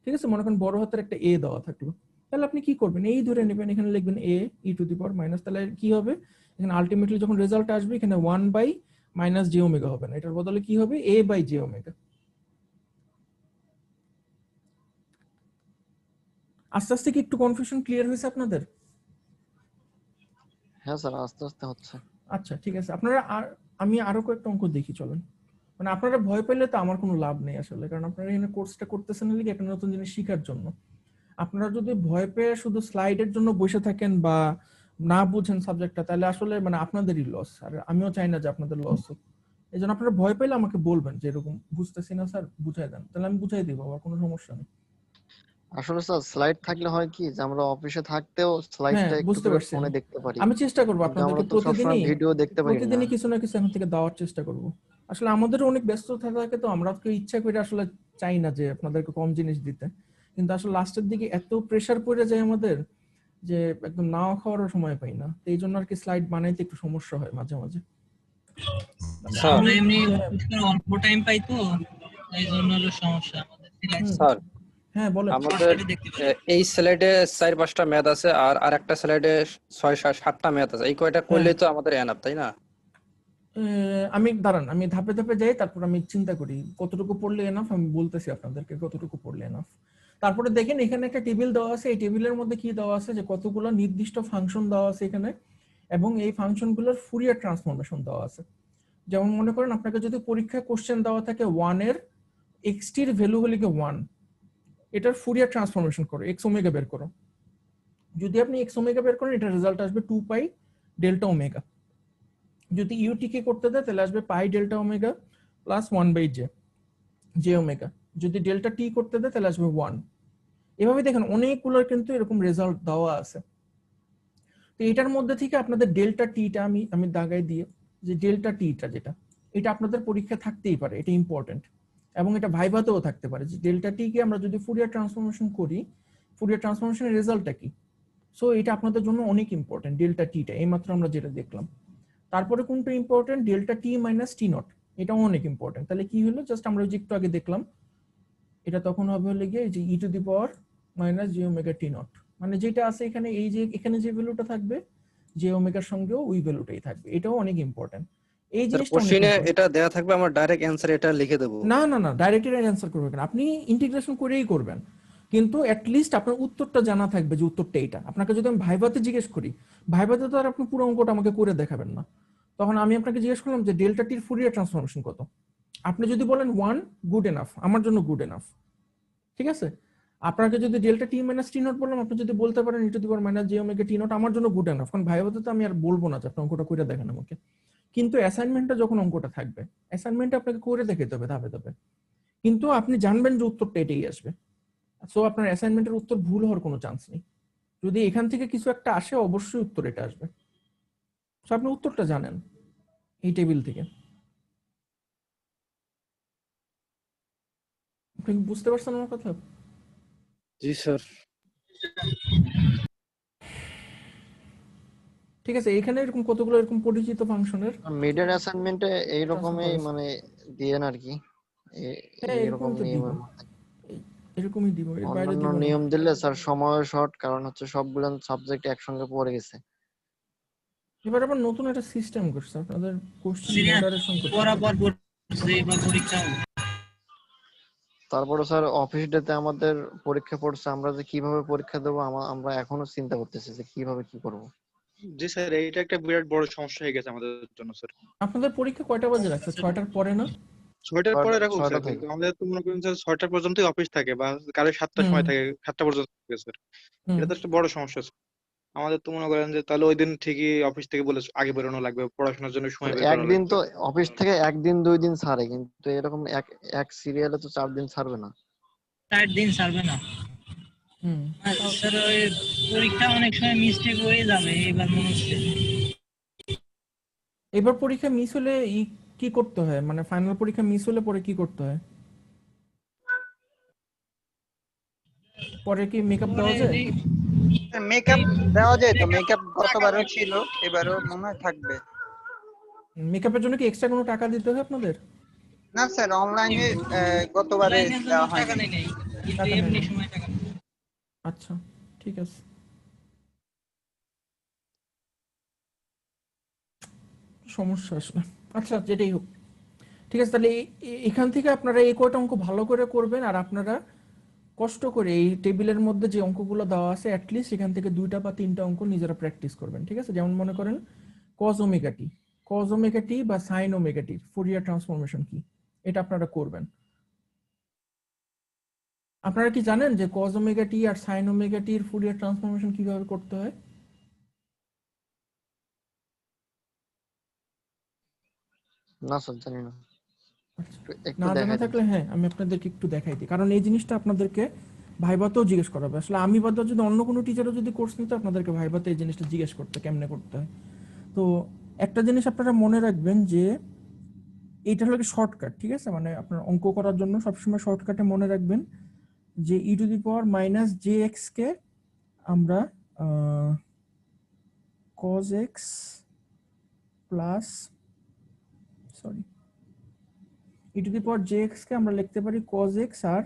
ঠিক আছে, মনে করেন বড় হাতের একটা a দেওয়া থাকলো, তাহলে আপনি কি করবেন, এই ধরে নেবেন, এখানে লিখবেন a e to the power minus, তাহলে কি হবে এখানে আলটিমেটলি যখন রেজাল্ট আসবে এখানে 1 বাই মাইনাস জে ওমেগা হবে না, এটার বদলে কি হবে a বাই জে ওমেগা। আস্তে আস্তে কি একটু কনফিউশন ক্লিয়ার হয়েছে আপনাদের? হ্যাঁ স্যার, আস্তে আস্তে হচ্ছে। আচ্ছা ঠিক আছে, আপনারা আর আমি আরো কয়েকটা অঙ্ক দেখি চলেন। মানে আপনারা ভয় পেলে তো আমার কোনো লাভ নেই আসলে, কারণ আপনারা এখানে কোর্সটা করতেছেন নাকি একটা নতুন জিনিস শেখার জন্য। আপনারা যদি ভয় পেয়ে শুধু স্লাইডের জন্য বসে থাকেন বা না বুঝেন সাবজেক্টটা, তাহলে আসলে মানে আপনাদেরই লস, আর আমিও চাই না যে আপনাদের লস হোক। এই জন্য আপনারা ভয় পেলে আমাকে বলবেন যে এরকম বুঝতেছি না স্যার, বুঝাই দেন, তাহলে আমি বুঝাই দিব, আমার কোনো সমস্যা নেই। আসলে স্যার স্লাইড থাকলে হয় কি যে আমরা অফিসে থাকতেও হ্যাঁ স্লাইডটা একটু বুঝতে করে পারছি, ফোনে দেখতে পারি, আমি চেষ্টা করবো কিন্তু আমরা আপনাদেরকে তো সবসময় ভিডিও দেখতে পারি না। প্রতিদিনই কিছু না কিছু এখন থেকে দেওয়ার চেষ্টা করব। আসলে আমাদেরও অনেক ব্যস্ততা থাকে, তো আমরা তো ইচ্ছা করে আসলে চাই না যে আপনাদেরকে কম জিনিস দিতে, কিন্তু আসলে লাস্টের দিকে এত প্রেসার পড়ে যায় আমাদের যে একদম নাও খাওয়ারও সময় পাই না, তো এই জন্য আর কি স্লাইড বানাইতে একটু সমস্যা হয় মাঝে মাঝে। স্যার আমরা এমনি অল্প টাইম পাই তো, এই জন্য হলো সমস্যা আমাদের। স্যার হ্যাঁ বলেন। আমাদের এই স্লাইডে 4-5টা ম্যাথ আছে আর আরেকটা স্লাইডে 6-7টা ম্যাথ আছে, এই কয়টা করলেই তো আমাদের এনাফ, তাই না? আমি দাঁড়ান, আমি ধাপে ধাপে যাই, তারপর আমি চিন্তা করি কতটুকু পড়লে এনাফ, আমি বলতেছি আপনাদেরকে কতটুকু পড়লে এনাফ। তারপরে দেখেন এখানে একটা টেবিল দেওয়া আছে, এই টেবিলের মধ্যে কি দেওয়া আছে যে কতগুলো নির্দিষ্ট ফাংশন দেওয়া আছে এখানে, এবং এই ফাংশনগুলোর ফুরিয়ার ট্রান্সফরমেশন দেওয়া আছে। যেমন মনে করেন আপনাকে যদি পরীক্ষায় কোশ্চেন দেওয়া থাকে 1 এর এক্সটি এর ভ্যালু হলে কি 1, এটার ফুরিয়ার ট্রান্সফরমেশন করো, এক্স ওমেগা বের করো। যদি আপনি এক্স ওমেগা বের করেন এটার রেজাল্ট আসবে 2 পাই ডেল্টা ওমেগা। যদি ইউটি কে করতে দেয় তাহলে আসবে pi delta omega plus 1 by j omega. যদি ডেল্টা টি করতে দেয় তাহলে আসবে 1। এভাবে দেখেন অনেকগুলোর কিন্তু এরকম রেজাল্ট দেওয়া আছে। তো এটার মধ্যে থেকে আপনাদের ডেল্টা টিটা আমি দাগাই দিয়ে, যে ডেল্টা টিটা যেটা, এটা আপনাদের পরীক্ষা থাকতেই পারে, এটা ইম্পর্টেন্ট, এবং এটা ভাইভাতেও থাকতে পারে যে ডেল্টা টি কে আমরা যদি ফুরিয়ার ট্রান্সফরমেশন করি, ফুরিয়ার ট্রান্সফরমেশনের রেজাল্টটা কি। সো এটা আপনাদের জন্য অনেক ইম্পর্টেন্ট ডেল্টা টিটা, এইমাত্র আমরা যেটা দেখলাম। তারপরে কোনটা important, delta t minus t not, এটাও অনেক ইম্পর্টেন্ট। তাহলে কি হলো, জাস্ট আমরা যে একটু আগে দেখলাম, এটা তখন হবে হলে গিয়ে যে e to the power minus j omega t naught, মানে যেটা আছে এখানে, এই যে এখানে যে ভ্যালুটা থাকবে জে ওমেগার সঙ্গেও ওই ভ্যালুটাই থাকবে, এটাও অনেক ইম্পর্টেন্ট। এই স্যার জিনিসটা অনেক কোশ্চেনে important। এটা দেয়া থাকবে, আমরা ডাইরেক্ট অ্যানসার এটা লিখে দেবো? না না না, ডাইরেক্টলি অ্যান্সার করবেন না, আপনি ইন্টিগ্রেশন করেই করবেন, কিন্তু লিস্ট আপনার উত্তরটা জানা থাকবে যে উত্তরটা এইটা। আপনাকে যদি আমি ভাইভাতে জিজ্ঞেস করি, ভাইভাতে তো আর আপনি পুরো অঙ্কটা আমাকে করে দেখাবেন না, তখন আমি আপনাকে জিজ্ঞেস করলাম যে ডেল্টা টির ফুরিয়ার ট্রান্সফরমেশন কত, আপনি যদি বলেন 1, গুড এনাফ, আমার জন্য গুড এনাফ, ঠিক আছে। আপনাকে যদি delta t minus t naught বললাম, আপনি যদি বলতে পারেন e to the power minus j omega t naught, আমার জন্য গুড এনাফ, কারণ ভাইভাতে তো আমি আর বলবো না যে আপনি অঙ্কটা করে দেখেন আমাকে। কিন্তু অ্যাসাইনমেন্টে যখন অঙ্কটা থাকবে, অ্যাসাইনমেন্টে আপনাকে করে দেখাতে হবে ধাপে ধাপে, কিন্তু আপনি জানবেন যে উত্তরটা এটাই আসবে। সো আপনার অ্যাসাইনমেন্টের উত্তর ভুল হওয়ার কোনো চান্স নেই, যদি এখান থেকে কিছু একটা আসে অবশ্যই উত্তর এটা আসবে। সো আপনি উত্তরটা জানেন এই টেবিল থেকে। আপনি কি বুঝতে পারছেন আমার কথা? জি স্যার। ঠিক আছে, এখানে এরকম কতগুলো এরকম পরিচিত ফাংশনের মিডের অ্যাসাইনমেন্টে এইরকমই Transformers। মানে দিয়েন আর কি, হ্যাঁ এইরকম এরকমই তো দিব, নিয়মের মধ্যে। এরকমই দিব, এর বাইরে অন্যান্য দিব না। নিয়ম দিলে স্যার সময় শর্ট, কারণ হচ্ছে সবগুলো সাবজেক্ট একসঙ্গে পড়ে গেছে। এবার আবার নতুন একটা সিস্টেম করছে আপনাদের কোশ্চেন Serious? মডারেশন করতে। বরাবর পড়ছে এবার পরীক্ষা হবে। তারপরে স্যার অফিস ডেতে আমাদের পরীক্ষা পড়ছে, আমরা যে কিভাবে পরীক্ষা দেবো আমরা এখনো চিন্তা করতেছি যে কিভাবে কি করব। জি স্যার, এইটা একটা বিরাট বড় সমস্যা হয়ে গেছে আমাদের জন্য স্যার। আপনাদের পরীক্ষা কয়টা বাজে রাখছে, 6টার পরে না? 6টার পরে রাখুক 6টা স্যার, থেকে। কিন্তু আমাদের তো মনে করেন স্যার 6টা পর্যন্তই অফিস থাকে, বা কারো 7টার সময় থাকে, 7টা পর্যন্ত থাকে স্যার। এটা তো একটা বড় সমস্যা স্যার। আমাদের তো মনে করেন যে তাহলে ওই দিন ঠিকই অফিস থেকে বলে আগে বেরোনো লাগবে, পড়াশোনার জন্য সময় বের করা একদিন লাগবে। তো অফিস থেকে একদিন 2 দিন ছাড়ে, কিন্তু এরকম এক সিরিয়ালে তো 4 দিন ছাড়বে না। 4 দিন ছাড়বে না। আর স্যার ওই পরীক্ষা অনেক সময় মিস্টেক হয়ে যাবে এবার মনে হচ্ছে। এবার পরীক্ষা মিস হলে কি করতে হয়, মানে ফাইনাল পরীক্ষা মিস হলে পরে কি করতে হয়? পরে কি মেকআপ দেওয়া যায়? মেকআপ দেওয়া যায় তো, মেকআপ গতবারও ছিল, এবারও মনে হয় থাকবে। মেকআপের জন্য কি এক্সট্রা কোনো টাকা দিতে হয় আপনাদের? না স্যার, অনলাইনে গতবারে অনলাইনের জন্য দেওয়া টাকা হয়নি। নেই নাই, কিন্তু টাকা নেই এমনি না। সময় টাকা নেই। আচ্ছা, ঠিক আছে। সমস্যা আসলে। আচ্ছা, যেটাই হোক, ঠিক আছে। তাহলে এখান থেকে আপনারা এই কয়টা অঙ্ক ভালো করে করবেন, আর আপনারা কষ্ট করে এই টেবিলের মধ্যে যে অঙ্কগুলো দেওয়া আছে অ্যাটলিস্ট এখান থেকে 2টা বা 3টা অঙ্ক নিজেরা প্র্যাকটিস করবেন, ঠিক আছে? যেমন মনে করেন cause omega t, cos omega টি বা sine omega t Fourier transformation কি, এটা আপনারা করবেন। আপনারা কি জানেন যে কজ ওমেগা টি আর সাইন ওমেগা টি এর ফুরিয়ার ট্রান্সফরমেশন কিভাবে করতে হয়? না স্যার, জানি না। আচ্ছা, একটু না জানা দেখাই দিন। থাকলে হ্যাঁ আমি আপনাদেরকে একটু দেখাই দিই, কারণ এই জিনিসটা আপনাদেরকে ভাইভাতেও জিজ্ঞেস করা হবে। আসলে আমি বাদ যদি অন্য কোনো টিচারও যদি কোর্স নিত, আপনাদেরকে ভাইভাতে এই জিনিসটা জিজ্ঞেস করতে কেমনে করতে হয়। তো একটা জিনিস আপনারা মনে রাখবেন যে এইটা হলো কি শর্টকাট, ঠিক আছে? মানে আপনার অঙ্ক করার জন্য সবসময় শর্টকাটে মনে রাখবেন যে e to the power minus j x কে আমরা cos x plus, sorry, e to the power j x কে আমরা লিখতে পারি কজ এক্স আর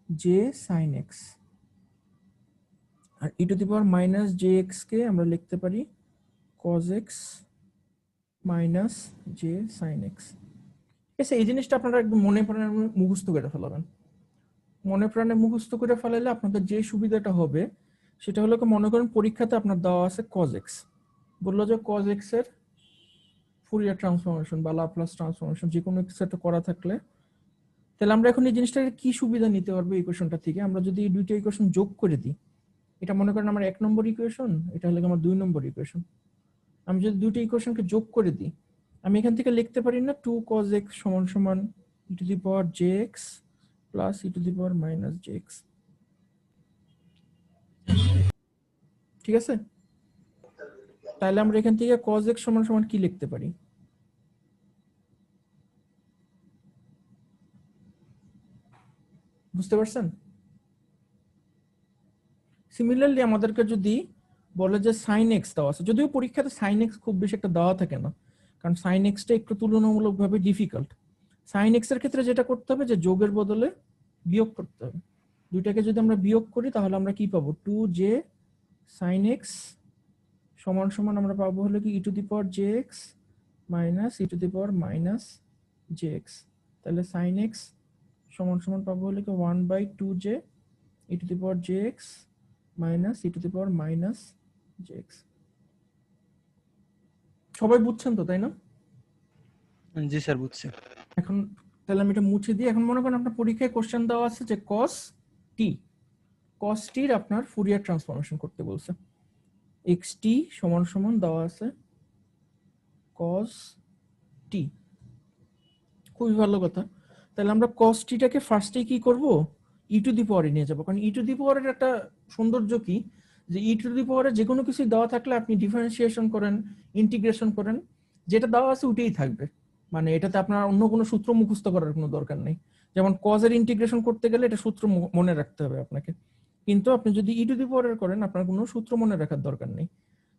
জে সাইন এক্স, আর e to the power minus j x কে আমরা লিখতে পারি cos x minus j sine x. ঠিক আছে, এই জিনিসটা আপনারা একদম মনে প্রাণে মুখস্থ করে ফেলাবেন। মনে প্রাণে মুখস্থ করে ফেলালে আপনাদের যে সুবিধাটা হবে সেটা হলো, মনে করেন পরীক্ষাতে আপনার দেওয়া আছে কজ এক্স, বললো যে কজ এক্স এর ফুরিয়ার ট্রান্সফরমেশন বা লাপ্লাস ট্রান্সফরমেশন যে কোনো কিছু একটা করা থাকলে, তাহলে আমরা এখন এই জিনিসটাকে কি সুবিধা নিতে পারবো ইকুয়েশনটা থেকে? আমরা যদি এই দুইটা ইকুয়েশন যোগ করে দিই, এটা মনে করেন আমার 1 নম্বর ইকুয়েশন, এটা হলো আমার 2 নম্বর ইকুয়েশন। আমি যদি দুইটা ইকুয়েশনকে যোগ করে দিই, আমি এখান থেকে লিখতে পারি না 2 cos x সমান সমান e to the power jx plus e to the power minus jx, ঠিক আছে? তাহলে আমরা এখান থেকে cos x সমান সমান কি লিখতে পারি? বুঝতে পারছেন? সিমিলারলি আমাদেরকে যদি বলে যে sin x দেওয়া আছে, যদিও পরীক্ষাতে sin x খুব বেশি একটা দেওয়া থাকে না, কারণ sin x টা একটু তুলনামূলকভাবে ডিফিকাল্ট। sin x এর ক্ষেত্রে যেটা করতে হবে যে যোগের বদলে বিয়োগ করতে হবে। দুইটাকে যদি আমরা বিয়োগ করি তাহলে আমরা কি পাবো? 2j sin x সমান সমান আমরা পাবো হলো কি e to the power jx minus e to the power minus jx। তাহলে sin x সমান সমান পাবো হলো কি 1/2j e to the power jx minus e to the power minus jx। সবাই বুঝছেন তো, তাই না? জি স্যার, বুঝছি। এখন তাহলে আমি এটা মুছে দিই। এখন মনে করেন আপনার পরীক্ষায় কোশ্চেন দেওয়া আছে যে cos t, cos t এর আপনার ফুরিয়ার ট্রান্সফরমেশন করতে বলছে। xt সমান সমান দেওয়া আছে cos t। খুবই ভালো কথা। তাহলে আমরা cos t টাকে ফার্স্টে কি করব? e টু দি পাওয়ারে নিয়ে যাব, কারণ e টু দি পাওয়ারের একটা সৌন্দর্য কি যে e টু দি পাওয়ারে যে কোনো কিছু দেওয়া থাকলে আপনি ডিফারেন্সিয়েশন করেন, ইন্টিগ্রেশন করেন, যেটা দেওয়া আছে ওইটাই থাকবে। মানে এটাতে আপনার অন্য কোনো সূত্র মুখস্থ করার কোনো দরকার নেই। যেমন cos এর ইন্টিগ্রেশন করতে গেলে এটা সূত্র মনে রাখতে হবে আপনাকে, কিন্তু আপনি যদি e টু দি পাওয়ারের করেন আপনার কোনো সূত্র মনে রাখার দরকার নেই।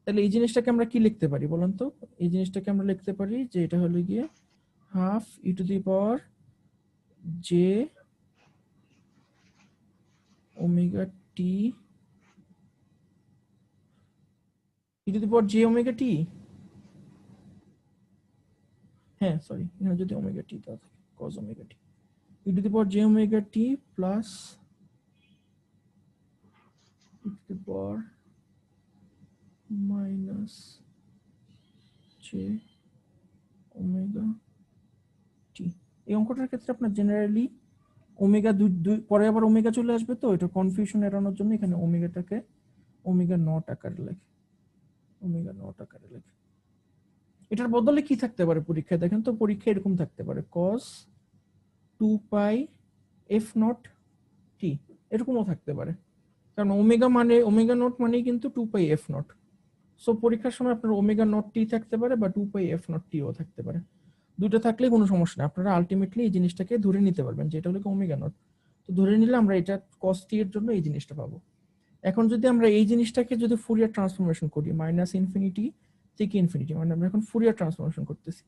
তাহলে এই জিনিসটাকে আমরা কি লিখতে পারি বলেন তো? এই জিনিসটাকে আমরা লিখতে পারি যে এটা হলো গিয়ে half e to the power j omega t e to the power j omega t, হ্যাঁ সরি, এখানে যদি ওমেগা t দেওয়া থাকে cos omega t e to the power j omega t plus e to the power minus j omega t। এই অঙ্কটার ক্ষেত্রে আপনার generally omega পরে আবার ওমেগা চলে আসবে, তো এটা কনফিউশন এড়ানোর জন্য এখানে ওমেগাটাকে ওমেগা নট আকারে লেখে, ওমেগা নট আকারে লেখে। এটার বদলে কি থাকতে পারে পরীক্ষায়? দেখেন তো, পরীক্ষায় এরকম থাকতে পারে cos 2 f নট t, এরকমও থাকতে পারে, কারণ ওমেগা মানে ওমেগা নট মানেই কিন্তু 2 f নট। সো পরীক্ষার সময় আপনার ওমেগা নট টি থাকতে পারে বা 2 f নট টিও থাকতে পারে। দুটো থাকলে কোনো সমস্যা নেই, আপনারা আলটিমেটলি এই জিনিসটাকে ধরে নিতে পারবেন যে এটা হলো ওমেগা নট। তো ধরে নিলে আমরা এটা cos t এর জন্য এই জিনিসটা পাবো। এখন যদি আমরা এই জিনিসটাকে যদি ফুরিয়ার ট্রান্সফরমেশন করি মাইনাস ইনফিনিটি থেকে ইনফিনিটি, মানে আমরা এখন ফুরিয়ার ট্রান্সফরমেশন করতেছি,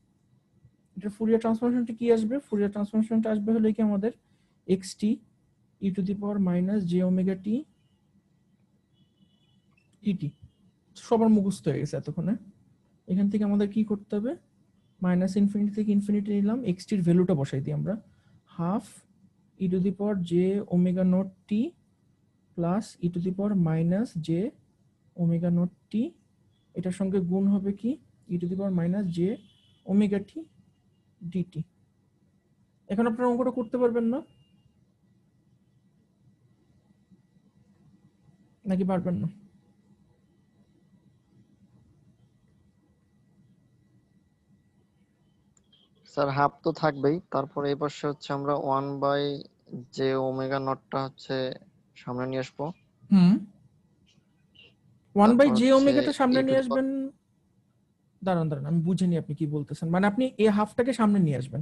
এটা ফুরিয়ার ট্রান্সফরমেশনটা কি আসবে? ফুরিয়ার ট্রান্সফরমেশনটা আসবে হলো কি আমাদের xt e to the power minus j omega t dt। সবার মুখস্থ হয়ে গেছে এতক্ষণে। এখান থেকে আমাদের কি করতে হবে? মাইনাস ইনফিনিটি থেকে ইনফিনিটি নিলাম, xt এর ভ্যালুটা বসাই দিই আমরা, half e to the power j omega not t plus e to the power minus j omega not t, এটার সঙ্গে গুণ হবে কি e to the power minus j omega t dt। এখন আপনারা অঙ্কটা করতে পারবেন না নাকি পারবেন না? স্যার হাফ তো থাকবেই, তারপরে এই পাশে হচ্ছে আমরা 1/j ওমেগা নটটা হচ্ছে সামনে নিয়ে আসবো। 1/j তারপর ওমেগাটা সামনে হচ্ছে নিয়ে আসবেন। দাঁড়ান দাঁড়ান, আমি বুঝিনি আপনি কি বলতেছেন। মানে আপনি এই হাফটাকে সামনে নিয়ে আসবেন,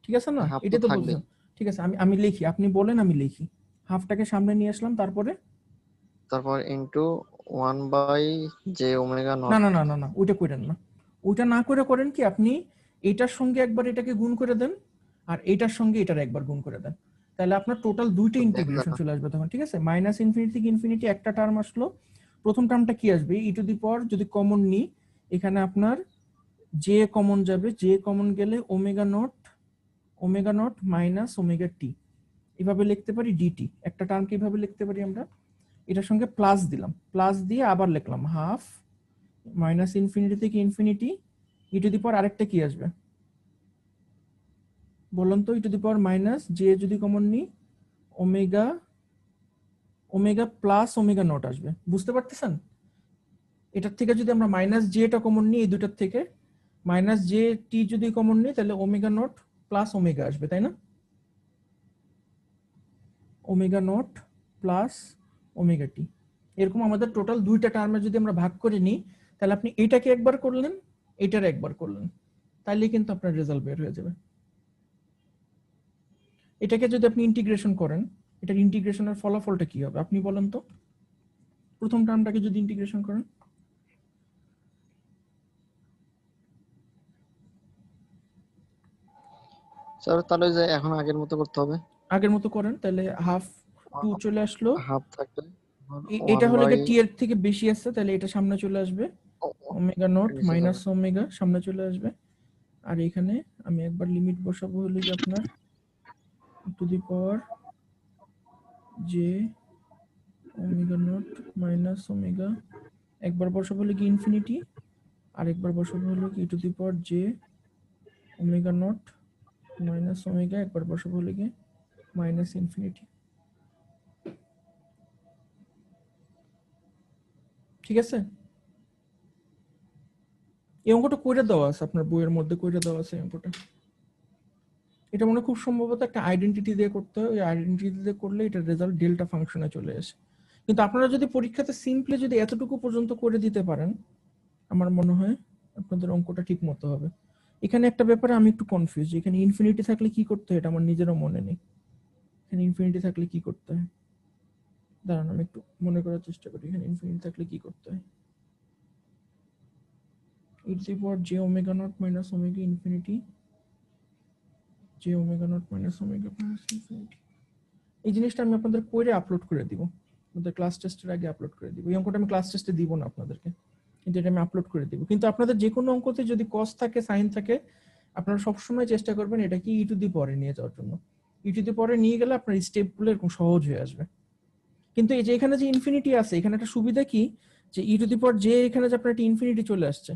ঠিক আছে না? হাফ তো এটাই তো থাকবেই, বলছেন। ঠিক আছে, আমি লিখি, আপনি বলেন আমি লিখি। হাফটাকে সামনে নিয়ে আসলাম, তারপরে তারপর ইনটু 1/j ওমেগা না নট। না না না না, ওইটা করেন না। ওইটা না করে করেন কি, আপনি এটার সঙ্গে একবার এটাকে গুণ করে দেন আর এটার সঙ্গে এটার একবার গুণ করে দেন, তাহলে আপনার টোটাল দুইটা ইন্টিগ্রেশন চলে আসবে তখন, ঠিক আছে? মাইনাস ইনফিনিটি থেকে ইনফিনিটি একটা টার্ম আসলো, প্রথম টার্মটা কি আসবে? ই টু দি পাওয়ার যদি কমন নিই, এখানে আপনার জে কমন যাবে, জে কমন গেলে omega not minus omega t, এভাবে লিখতে পারি ডিটি। একটা টার্মকে এভাবে লিখতে পারি আমরা, এটার সঙ্গে প্লাস দিলাম, প্লাস দিয়ে আবার লিখলাম হাফ মাইনাস ইনফিনিটি থেকে infinity e to the power আরেকটা কি আসবে বলুন তো? E to the power minus j যদি কমন নিই ওমেগা প্লাস ওমেগা নট আসবে, বুঝতে পারতেছেন? এটার থেকে যদি আমরা মাইনাস জেটা কমন নিই, এই দুটার থেকে মাইনাস জে টি যদি কমন নিই, তাহলে ওমেগা নট প্লাস ওমেগা আসবে, তাই না? Omega not plus omega t, এরকম আমাদের টোটাল দুইটা টার্মে যদি আমরা ভাগ করে নিই, তাহলে আপনি এটাকে একবার করলেন, এটার একবার করলেন, তাহলে কিন্তু আপনার রেজাল্ট বের হয়ে যাবে। এটাকে যদি আপনি ইন্টিগ্রেশন করেন, এটার ইন্টিগ্রেশনের ফলাফলটা কি হবে আপনি বলেন তো? প্রথম টার্মটাকে যদি ইন্টিগ্রেশন করেন, স্যার তাহলে যে এখন আগের মতো করতে হবে, আগের মতো করেন, তাহলে হাফ টু চলে আসলো, হাফ থাকবে এটা 1 হলে বাই টি এর থেকে বেশি আসছে, তাহলে এটা সামনে চলে আসবে, ওমেগা নট মাইনাস ওমেগা সামনে চলে আসবে। আর এখানে আমি একবার লিমিট বসাবো হলো যে আপনার two the power j omega not minus omega, একবার বসাবো হলো কি ইনফিনিটি, আর একবার বসাবো হলো কি two the power j omega not minus omega, একবার বসাবো হলো কি মাইনাস ইনফিনিটি। ঠিক আছে? এই অঙ্কটা কইরা দেওয়া আছে আপনার বইয়ের মধ্যে, কইরা দেওয়া আছে এই অঙ্কটা। এটা মনে হয় খুব সম্ভবত একটা আইডেন্টিটি দিয়ে করতে হয়, ওই আইডেন্টিটি দিয়ে করলে এটা রেজাল্ট ডেল্টা ফাংশনে চলে আসে। কিন্তু আপনারা যদি পরীক্ষাতে সিম্পলি যদি এতটুকু পর্যন্ত করে দিতে পারেন, আমার মনে হয় আপনাদের অঙ্কটা ঠিক মতো হবে। এখানে একটা ব্যাপারে আমি একটু কনফিউজ, এখানে ইনফিনিটি থাকলে কি করতে হয় এটা আমার নিজেরও মনে নেই। এখানে ইনফিনিটি থাকলে কি করতে হয়, দাঁড়ান আমি একটু মনে করার চেষ্টা করি। এখানে ইনফিনিটি থাকলে কি করতে হয়, e to the power j omega naught minus omega infinity j omega naught minus omega plus infinity। এই জিনিসটা আমি আপনাদের করে আপলোড করে দিব, আমাদের ক্লাস টেস্টের আগে আপলোড করে দিব। এই অঙ্কটা আমি ক্লাস টেস্টে দিব না আপনাদেরকে, কিন্তু এটা আমি আপলোড করে দিব। কিন্তু আপনাদের যে কোনো অঙ্কতে যদি কস থাকে সাইন থাকে, আপনারা সবসময় চেষ্টা করবেন এটাকে ই টু দি পাওয়ারে নিয়ে যাওয়ার জন্য। ই টু দি পাওয়ারে নিয়ে গেলে আপনার স্টেপগুলো এরকম সহজ হয়ে আসবে। কিন্তু এই যে এখানে যে ইনফিনিটি আছে, এখানে একটা সুবিধা কি, যে ই টু দি পাওয়ার যে এখানে যে আপনার একটা ইনফিনিটি চলে আসছে,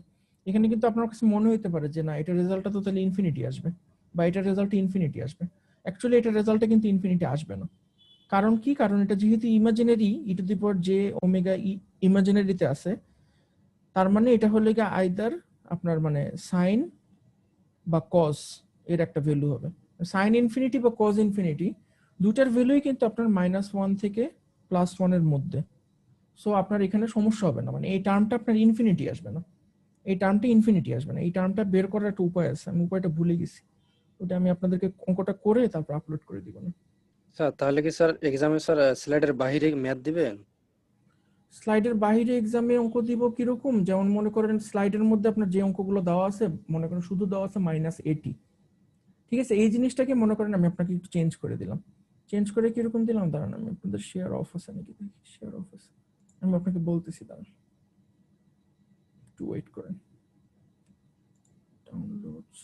এখানে কিন্তু আপনার কাছে মনে হতে পারে যে না এটা রেজাল্টটা তো তাহলে ইনফিনিটি আসবে, বা এটা রেজাল্ট ইনফিনিটি আসবে। অ্যাকচুয়ালি এটা রেজাল্টে কিন্তু ইনফিনিটি আসবে না। কারণ কি? কারণ এটা যেহেতু ইমাজিনারি, ই টু দি পাওয়ার যে ওমেগা ইমাজিনারিতে আছে, তার মানে এটা হলে গিয়ে আইদার আপনার মানে সাইন বা কজ এর একটা ভ্যালু হবে। সাইন ইনফিনিটি বা কজ ইনফিনিটি দুটার ভ্যালুই কিন্তু আপনার -1 থেকে +1 এর মধ্যে। সো আপনার এখানে সমস্যা হবে না, মানে এই টার্মটা আপনার ইনফিনিটি আসবে না, এই টার্মটা ইনফিনিটি আসবে না। এই টার্মটা বের করার একটা উপায় আছে, আমি উপায়টা ভুলে গেছি, ওটা আমি আপনাদেরকে অঙ্কটা করে তারপর আপলোড করে দিব না। স্যার তাহলে কি স্যার এক্সামে স্যার স্লাইডের বাইরে ম্যাথ দিবেন? স্লাইডের বাইরে এক্সামে অঙ্ক দিব কিরকম, যেমন মনে করেন স্লাইডের মধ্যে আপনার যে অঙ্কগুলো দেওয়া আছে, মনে করেন শুধু দেওয়া আছে -80, ঠিক আছে, এই জিনিসটাকে মনে করেন আমি আপনাকে একটু চেঞ্জ করে দিলাম। চেঞ্জ করে কিরকম দিলাম দাঁড়ান, আমি আপনাদের শেয়ার অফ আছে নাকি দেখি, শেয়ার অফ আছে, আমি আপনাকে বলতেছি, দাঁড়ান একটু ওয়েট করেন। ডাউনলোডস,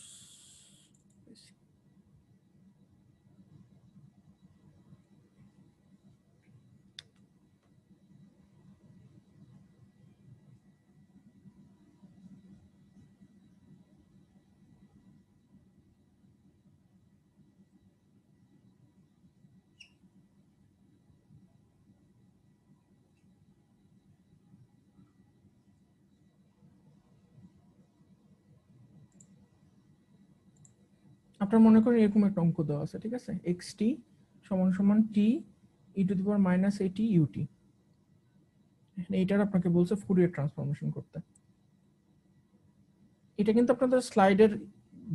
আপনার মনে করেন এরকম একটা অঙ্ক দেওয়া আছে, ঠিক আছে, xt সমান সমান t e⁻−80 ut, এখানে এটার আপনাকে বলছে ফুরিয়ার ট্রান্সফরমেশন করতে। এটা কিন্তু আপনাদের স্লাইডের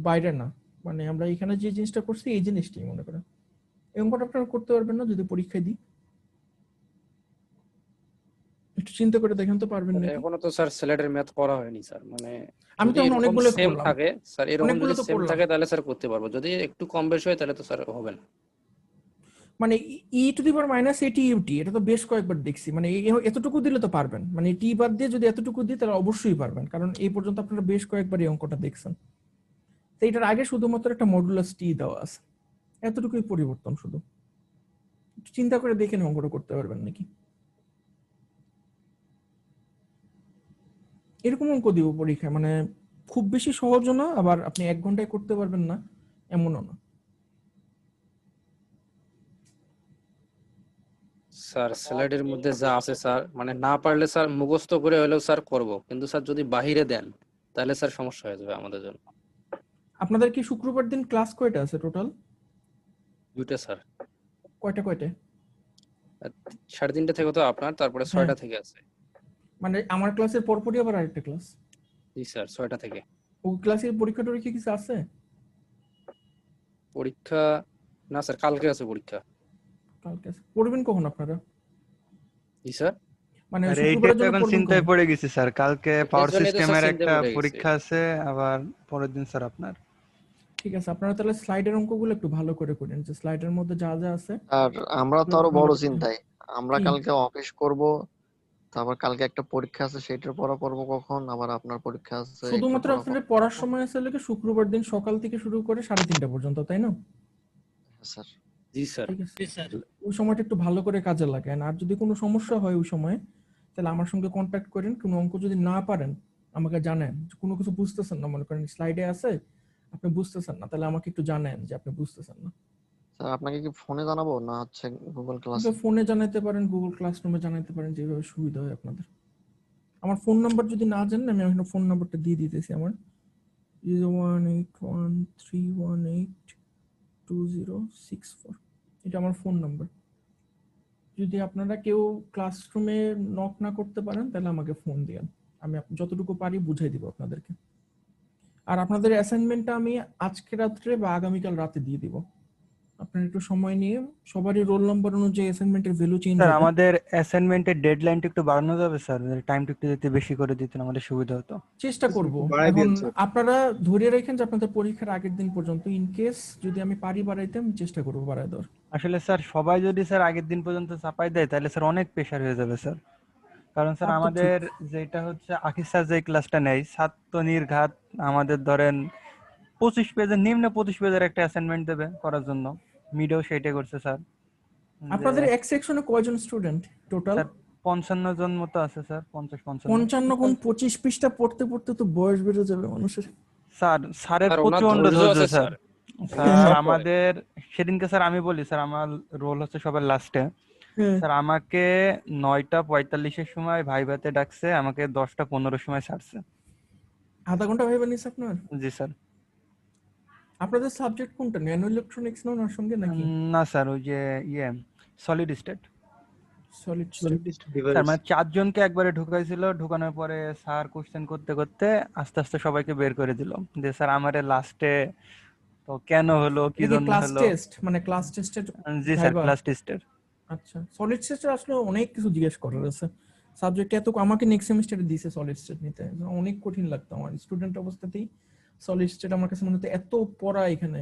বাইরে না, মানে আমরা এখানে যে জিনিসটা করছি এই জিনিসটাই মনে করেন এই অঙ্কটা আপনারা করতে পারবেন না যদি পরীক্ষায় দিই? একটু চিন্তা করে দেখেন তো, পারবেন নাকি? এখনো তো স্যার স্লাইডের ম্যাথ করা হয়নি স্যার, মানে আমি তো যদি এখন এরকম অনেকগুলো সেম করলাম, থাকে স্যার, এরকম অনেকগুলো যদি তো সেম করলাম, থাকে তাহলে স্যার করতে পারবো, যদি একটু কম বেশি হয় তাহলে তো স্যার হবে না। মানে e⁻−80 ut এটা তো বেশ কয়েকবার দেখছি, মানে এতটুকু দিলে তো পারবেন, মানে টি বাদ দিয়ে যদি এতটুকু দিই তাহলে অবশ্যই পারবেন, কারণ এই পর্যন্ত আপনারা বেশ কয়েকবার এই অঙ্কটা দেখছেন। তো এটার আগে শুধুমাত্র একটা মডুলাস টি দেওয়া আছে, এতটুকুই পরিবর্তন শুধু। একটু চিন্তা করে দেখে নিন অঙ্কটা করতে পারবেন নাকি। এরকম অঙ্ক দিব পরীক্ষায়, মানে খুব বেশি সহজও না, আবার আপনি 1 ঘন্টায় করতে পারবেন না এমনও না। স্যার স্লাইডের মধ্যে যা আছে স্যার, মানে না পারলে স্যার মুখস্থ করে হলেও স্যার করব, কিন্তু স্যার যদি বাহিরে দেন তাহলে স্যার সমস্যা হয়ে যাবে আমাদের জন্য। আপনাদের কি শুক্রবার দিন ক্লাস কয়টা আছে টোটাল? দুইটা স্যার, কয়টা কয়টা? 3:30 থেকে তো আপনার, তারপরে হ্যাঁ, 6টা থেকে আছে। মানে আমার ক্লাসের পরপরই আবার আরেকটা ক্লাস? জি স্যার, 6টা থেকে। ওই ক্লাসের পরীক্ষা টরীক্ষা কিছু আছে? পরীক্ষা না স্যার, কালকে আছে পরীক্ষা। কালকে আছে? পড়বেন কখন আপনারা? জি স্যার, মানে আর এইটাই শুক্রবারের তো জন্য এখন পড়বেন চিন্তায় কখন? পড়ে গেছি স্যার, কালকে পাওয়ার এর জন্যই তো স্যার সিস্টেমের চিন্তায় একটা পড়ে গেছি। পরীক্ষা আছে, আবার পরের দিন স্যার আপনার। ঠিক আছে, আপনারা তাহলে স্লাইডের অঙ্কগুলো একটু ভালো করে করেন, যে স্লাইডের মধ্যে যা যা আছে আর আমরা তো ওগুলো আরো ভালো বড় করে। চিন্তায়, আমরা কি? কালকে অফিস করব, তারপর কালকে একটা পরীক্ষা আছে, সেটার পড়া পড়বো কখন, আবার আপনার পরীক্ষা আছে, এটা শুধুমাত্র পড়া আপনাদের পড়বো পড়ার কখন। সময় আছে লাগে শুক্রবার দিন সকাল থেকে শুরু করে 3:30 পর্যন্ত, তাই না? হ্যাঁ স্যার। জি স্যার। ঠিক আছে, জি স্যার। ওই সময়টা একটু ভালো করে কাজে লাগান। আর যদি কোনো সমস্যা হয় ওই সময়, তাহলে আমার সঙ্গে কন্ট্যাক্ট করেন। কোনো অঙ্ক যদি না পারেন আমাকে জানেন, কোনো কিছু বুঝতেছেন না, মনে করেন স্লাইডে আছে আপনি বুঝতেছেন না, তাহলে আমাকে একটু জানেন যে আপনি বুঝতেছেন না। স্যার আপনাকে কি ফোনে জানাবো না হচ্ছে গুগল আমাকে ক্লাসে? ফোনে জানাতে পারেন, গুগল ক্লাসরুমে জানাতে পারেন, যেভাবে সুবিধা হয় আপনাদের। আমার ফোন নাম্বার যদি না জানেন, আমি এখানে ফোন নাম্বারটা দিয়ে দিতেছি। আমার 01813182064, এটা আমার ফোন নাম্বার। যদি আপনারা কেউ ক্লাসরুমে নক না করতে পারেন তাহলে আমাকে ফোন দিয়েন, আমি যতটুকু পারি বুঝাই দিব আপনাদেরকে। আর আপনাদের অ্যাসাইনমেন্টটা আমি আজকে রাত্রে বা আগামীকাল রাতে দিয়ে দিব। আপনারা একটু সময় নিয়ে, সবারই রোল নাম্বার অনুযায়ী অ্যাসাইনমেন্টের ভ্যালু চেঞ্জ স্যার হবে। আমাদের অ্যাসাইনমেন্টের ডেডলাইনটা একটু বাড়ানো যাবে স্যার, টাইমটা একটু যদি বেশি করে দিতেন আমাদের সুবিধা হতো। চেষ্টা করব। বাড়াই এখন দিয়েছে। আপনারা ধরে রাখেন যে আপনাদের পরীক্ষার আগের দিন পর্যন্ত, ইন কেস যদি আমি পারি বাড়াইতে, আমি চেষ্টা করবো বাড়াই দেওয়ার। আসলে স্যার সবাই যদি স্যার আগের দিন পর্যন্ত চাপাই দেয় তাহলে স্যার অনেক প্রেশার হয়ে যাবে স্যার, কারণ স্যার তা তো ঠিক। আমাদের যেটা হচ্ছে আকিব স্যার যে ক্লাসটা নেয় ছাত্র নির্ঘাত আমাদের ধরেন 25 পেজের, নিম্ন 25 পেজের একটা অ্যাসাইনমেন্ট দেবে করার জন্য, মিডেও সেটাই করছে স্যার। যে আপনাদের এক সেকশনে কয়জন স্টুডেন্ট টোটাল? স্যার 55 জন মতো আছে স্যার, 50-55। 55 গুণ 25 পৃষ্ঠা পড়তে পড়তে তো বয়স বেড়ে যাবে মানুষের। স্যার স্যারের আর ওনার প্রচন্ড ধৈর্য ধৈর্য আছে স্যার। স্যার, স্যার সব করে। আমাদের সেদিনকে স্যার আমি বলি স্যার আমার রোল হচ্ছে সবার লাস্টে, হ্যাঁ, স্যার আমাকে 9:45-এর সময় ভাইভাতে ডাকছে, আমাকে 10:15 সময় ছাড়ছে। আধা ঘন্টা ভেবে নিস আপনার। জি স্যার। আপনাদের সাবজেক্ট কোনটা, ন্যানো ইলেকট্রনিক্স না ওনার সঙ্গে নাকি? না স্যার ওই যে solid state. Solid Solid state. state device। Sir মানে 4 জনকে একবারে ঢুকাইছিল, ঢুকানোর পরে স্যার কোশ্চেন করতে করতে আস্তে আস্তে সবাইকে বের করে দিল, যে স্যার আমারে লাস্টে তো কেন হলো, কি এটা কি জন্য ক্লাস হলো। টেস্ট, মানে ক্লাস টেস্টের জি স্যার, ভাইবা? ক্লাস টেস্টের। আচ্ছা, সলিড স্টেটের আসলে অনেক কিছু জিজ্ঞেস করার আছে। সাবজেক্ট এত আমাকে নেক্সট সেমিস্টারে দিয়েছে সলিড স্টেট নিতে, অনেক কঠিন লাগতো আমার স্টুডেন্ট অবস্থাতেই। সলিড স্টেট আমার কাছে মনে হতো এত পড়া এখানে।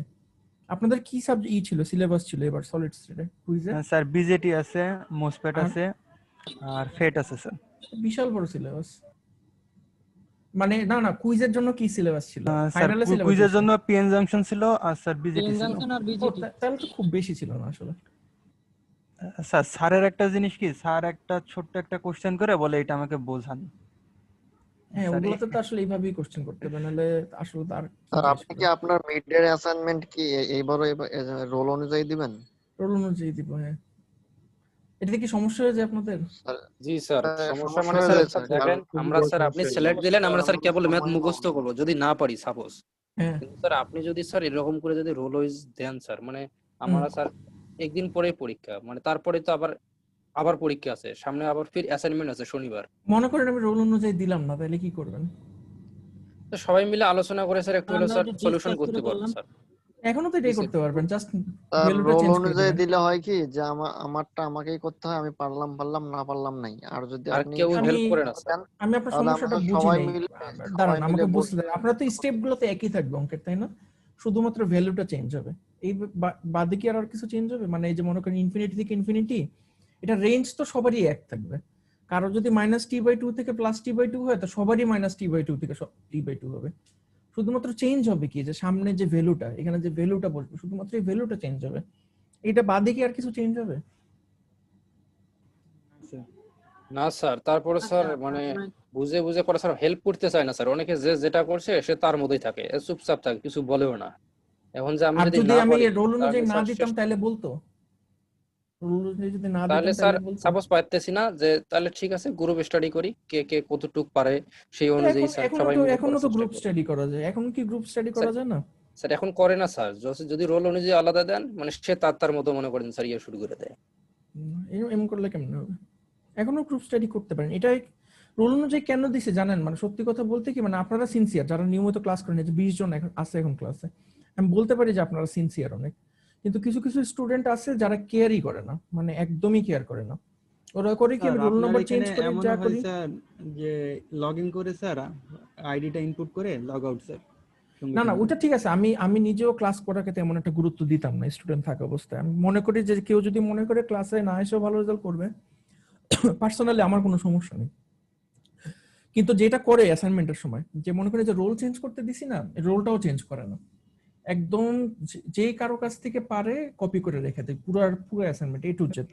আপনাদের কি সাবজেক্ট ছিল, সিলেবাস ছিল এবার সলিড স্টেটে কুইজে? স্যার বিজেটি আছে, মোসপেট আর আছে, আর ফেট আছে স্যার। বিশাল বড় সিলেবাস। মানে না কুইজের জন্য কি সিলেবাস ছিল? স্যার ফাইনালে সিলেবাস কুইজের জন্য পিএন জাংশন ছিল, আর স্যার বিজেটি পিএন ছিল। জাংশন আর বিজেটি। তাহলে তো খুব বেশি ছিল না আসলে। স্যার স্যারের একটা জিনিস কি, স্যার একটা ছোট্ট একটা কোশ্চেন করে বলে এটা আমাকে বোঝান। হ্যাঁ, স্যার ওগুলোতে তো আসলে এইভাবেই কোশ্চেন করতে হবে, নাহলে আসলে তার স্যার আপনি কি আপনার মিড ডে অ্যাসাইনমেন্ট কি এইবারও রোল অনুযায়ী দিবেন? রোল অনুযায়ী দিব। হ্যাঁ, এটাতে কি সমস্যা হয়ে যায় আপনাদের? জি স্যার, সমস্যা মানে হয়ে স্যার যায় স্যার স্যার, দেখেন, খুবই আমরা বড় স্যার আপনি সমস্যা সিলেক্ট দিলেন, আমরা স্যার কেবল ম্যাথ সময় মুখস্থ কম। করবো যদি না পারি সাপোজ। হ্যাঁ, কিন্তু স্যার আপনি যদি স্যার এরকম করে যদি রোল ওয়াইজ দেন স্যার, মানে আমরা স্যার একদিন পরে পরীক্ষা, মানে তারপরে তো আবার পরীক্ষা আছে সামনে, আবার ফির অ্যাসাইনমেন্ট আছে শনিবার। মনে করেন আমি রোল অনুযায়ী দিলাম না, তাহলে কি করবেন? তো সবাই মিলে আলোচনা করে স্যার একটু হলো আমরা স্যার একটু সলিউশন discuss করতে করে পারবো বললাম। স্যার। এখনো তো এটাই করতে পারবেন, জাস্ট তার ভ্যালুটা রোল চেঞ্জ করে অনুযায়ী দিবেন। দিলে হয় কি যে আমারটা আমাকেই করতে হয়, আমি পারলাম না পারলাম নাই। আর যদি আর আপনি কেউ সবাই হেল্প করে না স্যার। দেন, আমি আপনার তাহলে সমস্যাটা আমরা বুঝি সবাই নাই। মিলে দাঁড়ান, আমাকে বুঝতে বসে দেন। আপনারা তো স্টেপ গুলো তো একই থাকবে অঙ্কের, তাই না? শুধুমাত্র ভ্যালুটা চেঞ্জ হবে। এই বাদে কি আর কিছু চেঞ্জ হবে? মানে এই যে মনে করেন ইনফিনিটি থেকে ইনফিনিটি, এটা রেঞ্জ তো সবারই এক থাকবে। কারো যদি -t/2 থেকে +t/2 হয়, তো সবারই -t/2 থেকে t/2 হবে। শুধুমাত্র চেঞ্জ হবে কি, যে সামনে যে ভ্যালুটা, এখানে যে ভ্যালুটা বসবে, শুধুমাত্র এই ভ্যালুটা চেঞ্জ হবে। এটা বাদে কি আর কিছু চেঞ্জ হবে? না স্যার, তারপরে স্যার মানে বুঝে বুঝে করে স্যার, হেল্প করতে চায় না স্যার। অনেকে যে যেটা করছে সে তার মধ্যেই থাকে, চুপচাপ থাকে, কিছু বলেও না। এখন যে আমি আর যদি যদি না আমি পারি রোল তাহলে অনুযায়ী না স্যার দিতাম তাহলে বলতো? রোল অনুযায়ী যদি না তাহলে দিতাম স্যার তাহলে বলতো? সাপোজ পারতেছি না, যে তাহলে ঠিক আছে গ্রুপ স্টাডি করি, কে কে কতটুক পারে সেই অনুযায়ী স্যার সবাই মিলে এখনো করার তো চেষ্টা গ্রুপ করি। স্টাডি করা যায়। এখন কি গ্রুপ স্টাডি করা যায় না? স্যার এখন করে না স্যার, যদি রোল অনুযায়ী আলাদা দেন, মানে সে তার মতো মনে করেন স্যার শুরু করে দেয়। এমন করলে কেমন হবে? এখনো গ্রুপ স্টাডি করতে পারেন। এটাই রোল অনুযায়ী কেন দিছে জানেন? মানে সত্যি কথা বলতে কি, মানে আপনারা সিনসিয়ার যারা নিয়মিত ক্লাস করেন, যে 20 জন আছে এখন ক্লাসে, আমি বলতে পারি যে আপনারা সিনসিয়ার অনেক। কিন্তু কিছু কিছু স্টুডেন্ট আছে যারা কেয়ারই করে না, মানে একদমই কেয়ার করে না। ওরা করে কি, আমি রোল আপনার নাম্বার চেঞ্জ এখানে করি, এমন যা হয় করি। স্যার যে লগ ইন করে স্যার আইডিটা ইনপুট করে লগ আউট স্যার। না ওটা ঠিক আছে, আমি নিজেও ক্লাস করাকে তেমন একটা গুরুত্ব দিতাম না স্টুডেন্ট থাকা অবস্থায়। আমি মনে করি যে কেউ যদি মনে করে ক্লাসে না এসেও ভালো রেজাল্ট করবে, পার্সোনালি আমার কোনো সমস্যা নেই। কিন্তু যেটা করে অ্যাসাইনমেন্টের সময়, যে মনে করে যে রোল চেঞ্জ করতে দিছি না, রোলটাও চেঞ্জ করে না, একদম যে কারো কাছ থেকে পারে কপি করে রেখে দেয় পুরো অ্যাসাইনমেন্ট এ টু জেড।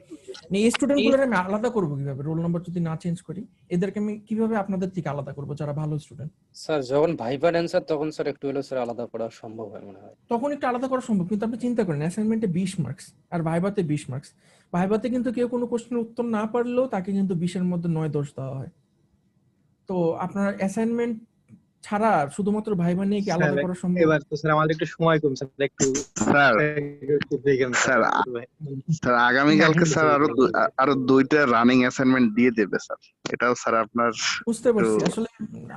এই স্টুডেন্ট গুলোর আমি আলাদা করবো কিভাবে? রোল নাম্বার যদি না চেঞ্জ করি, এদেরকে আমি কিভাবে আপনাদের থেকে আলাদা করবো যারা ভালো স্টুডেন্ট? স্যার যখন ভাইবার অ্যান্সার, তখন স্যার একটু হলেও স্যার আলাদা করা সম্ভব হয় মনে হয়। তখন একটু আলাদা করা সম্ভব, কিন্তু আপনি চিন্তা করেন অ্যাসাইনমেন্টে 20 মার্কস আর ভাইভাতে 20 মার্কস। ভাইভাতে কিন্তু কেউ কোনো কোশ্চেনের উত্তর না পারলেও তাকে কিন্তু 20-এর মধ্যে 9 দেওয়া হয়। তো আপনার অ্যাসাইনমেন্ট ছাড়া শুধুমাত্র ভাইভা নিয়ে কি আলাদা করা সম্ভব? এবার তো স্যার আমাদের একটু সময় কম স্যার, একটু স্যার একটু দেখেন স্যার স্যার আগামীকালকে স্যার আরো 2টা রানিং অ্যাসাইনমেন্ট দিয়ে দেবে স্যার। এটাও স্যার আপনার বুঝতে পারছি, আসলে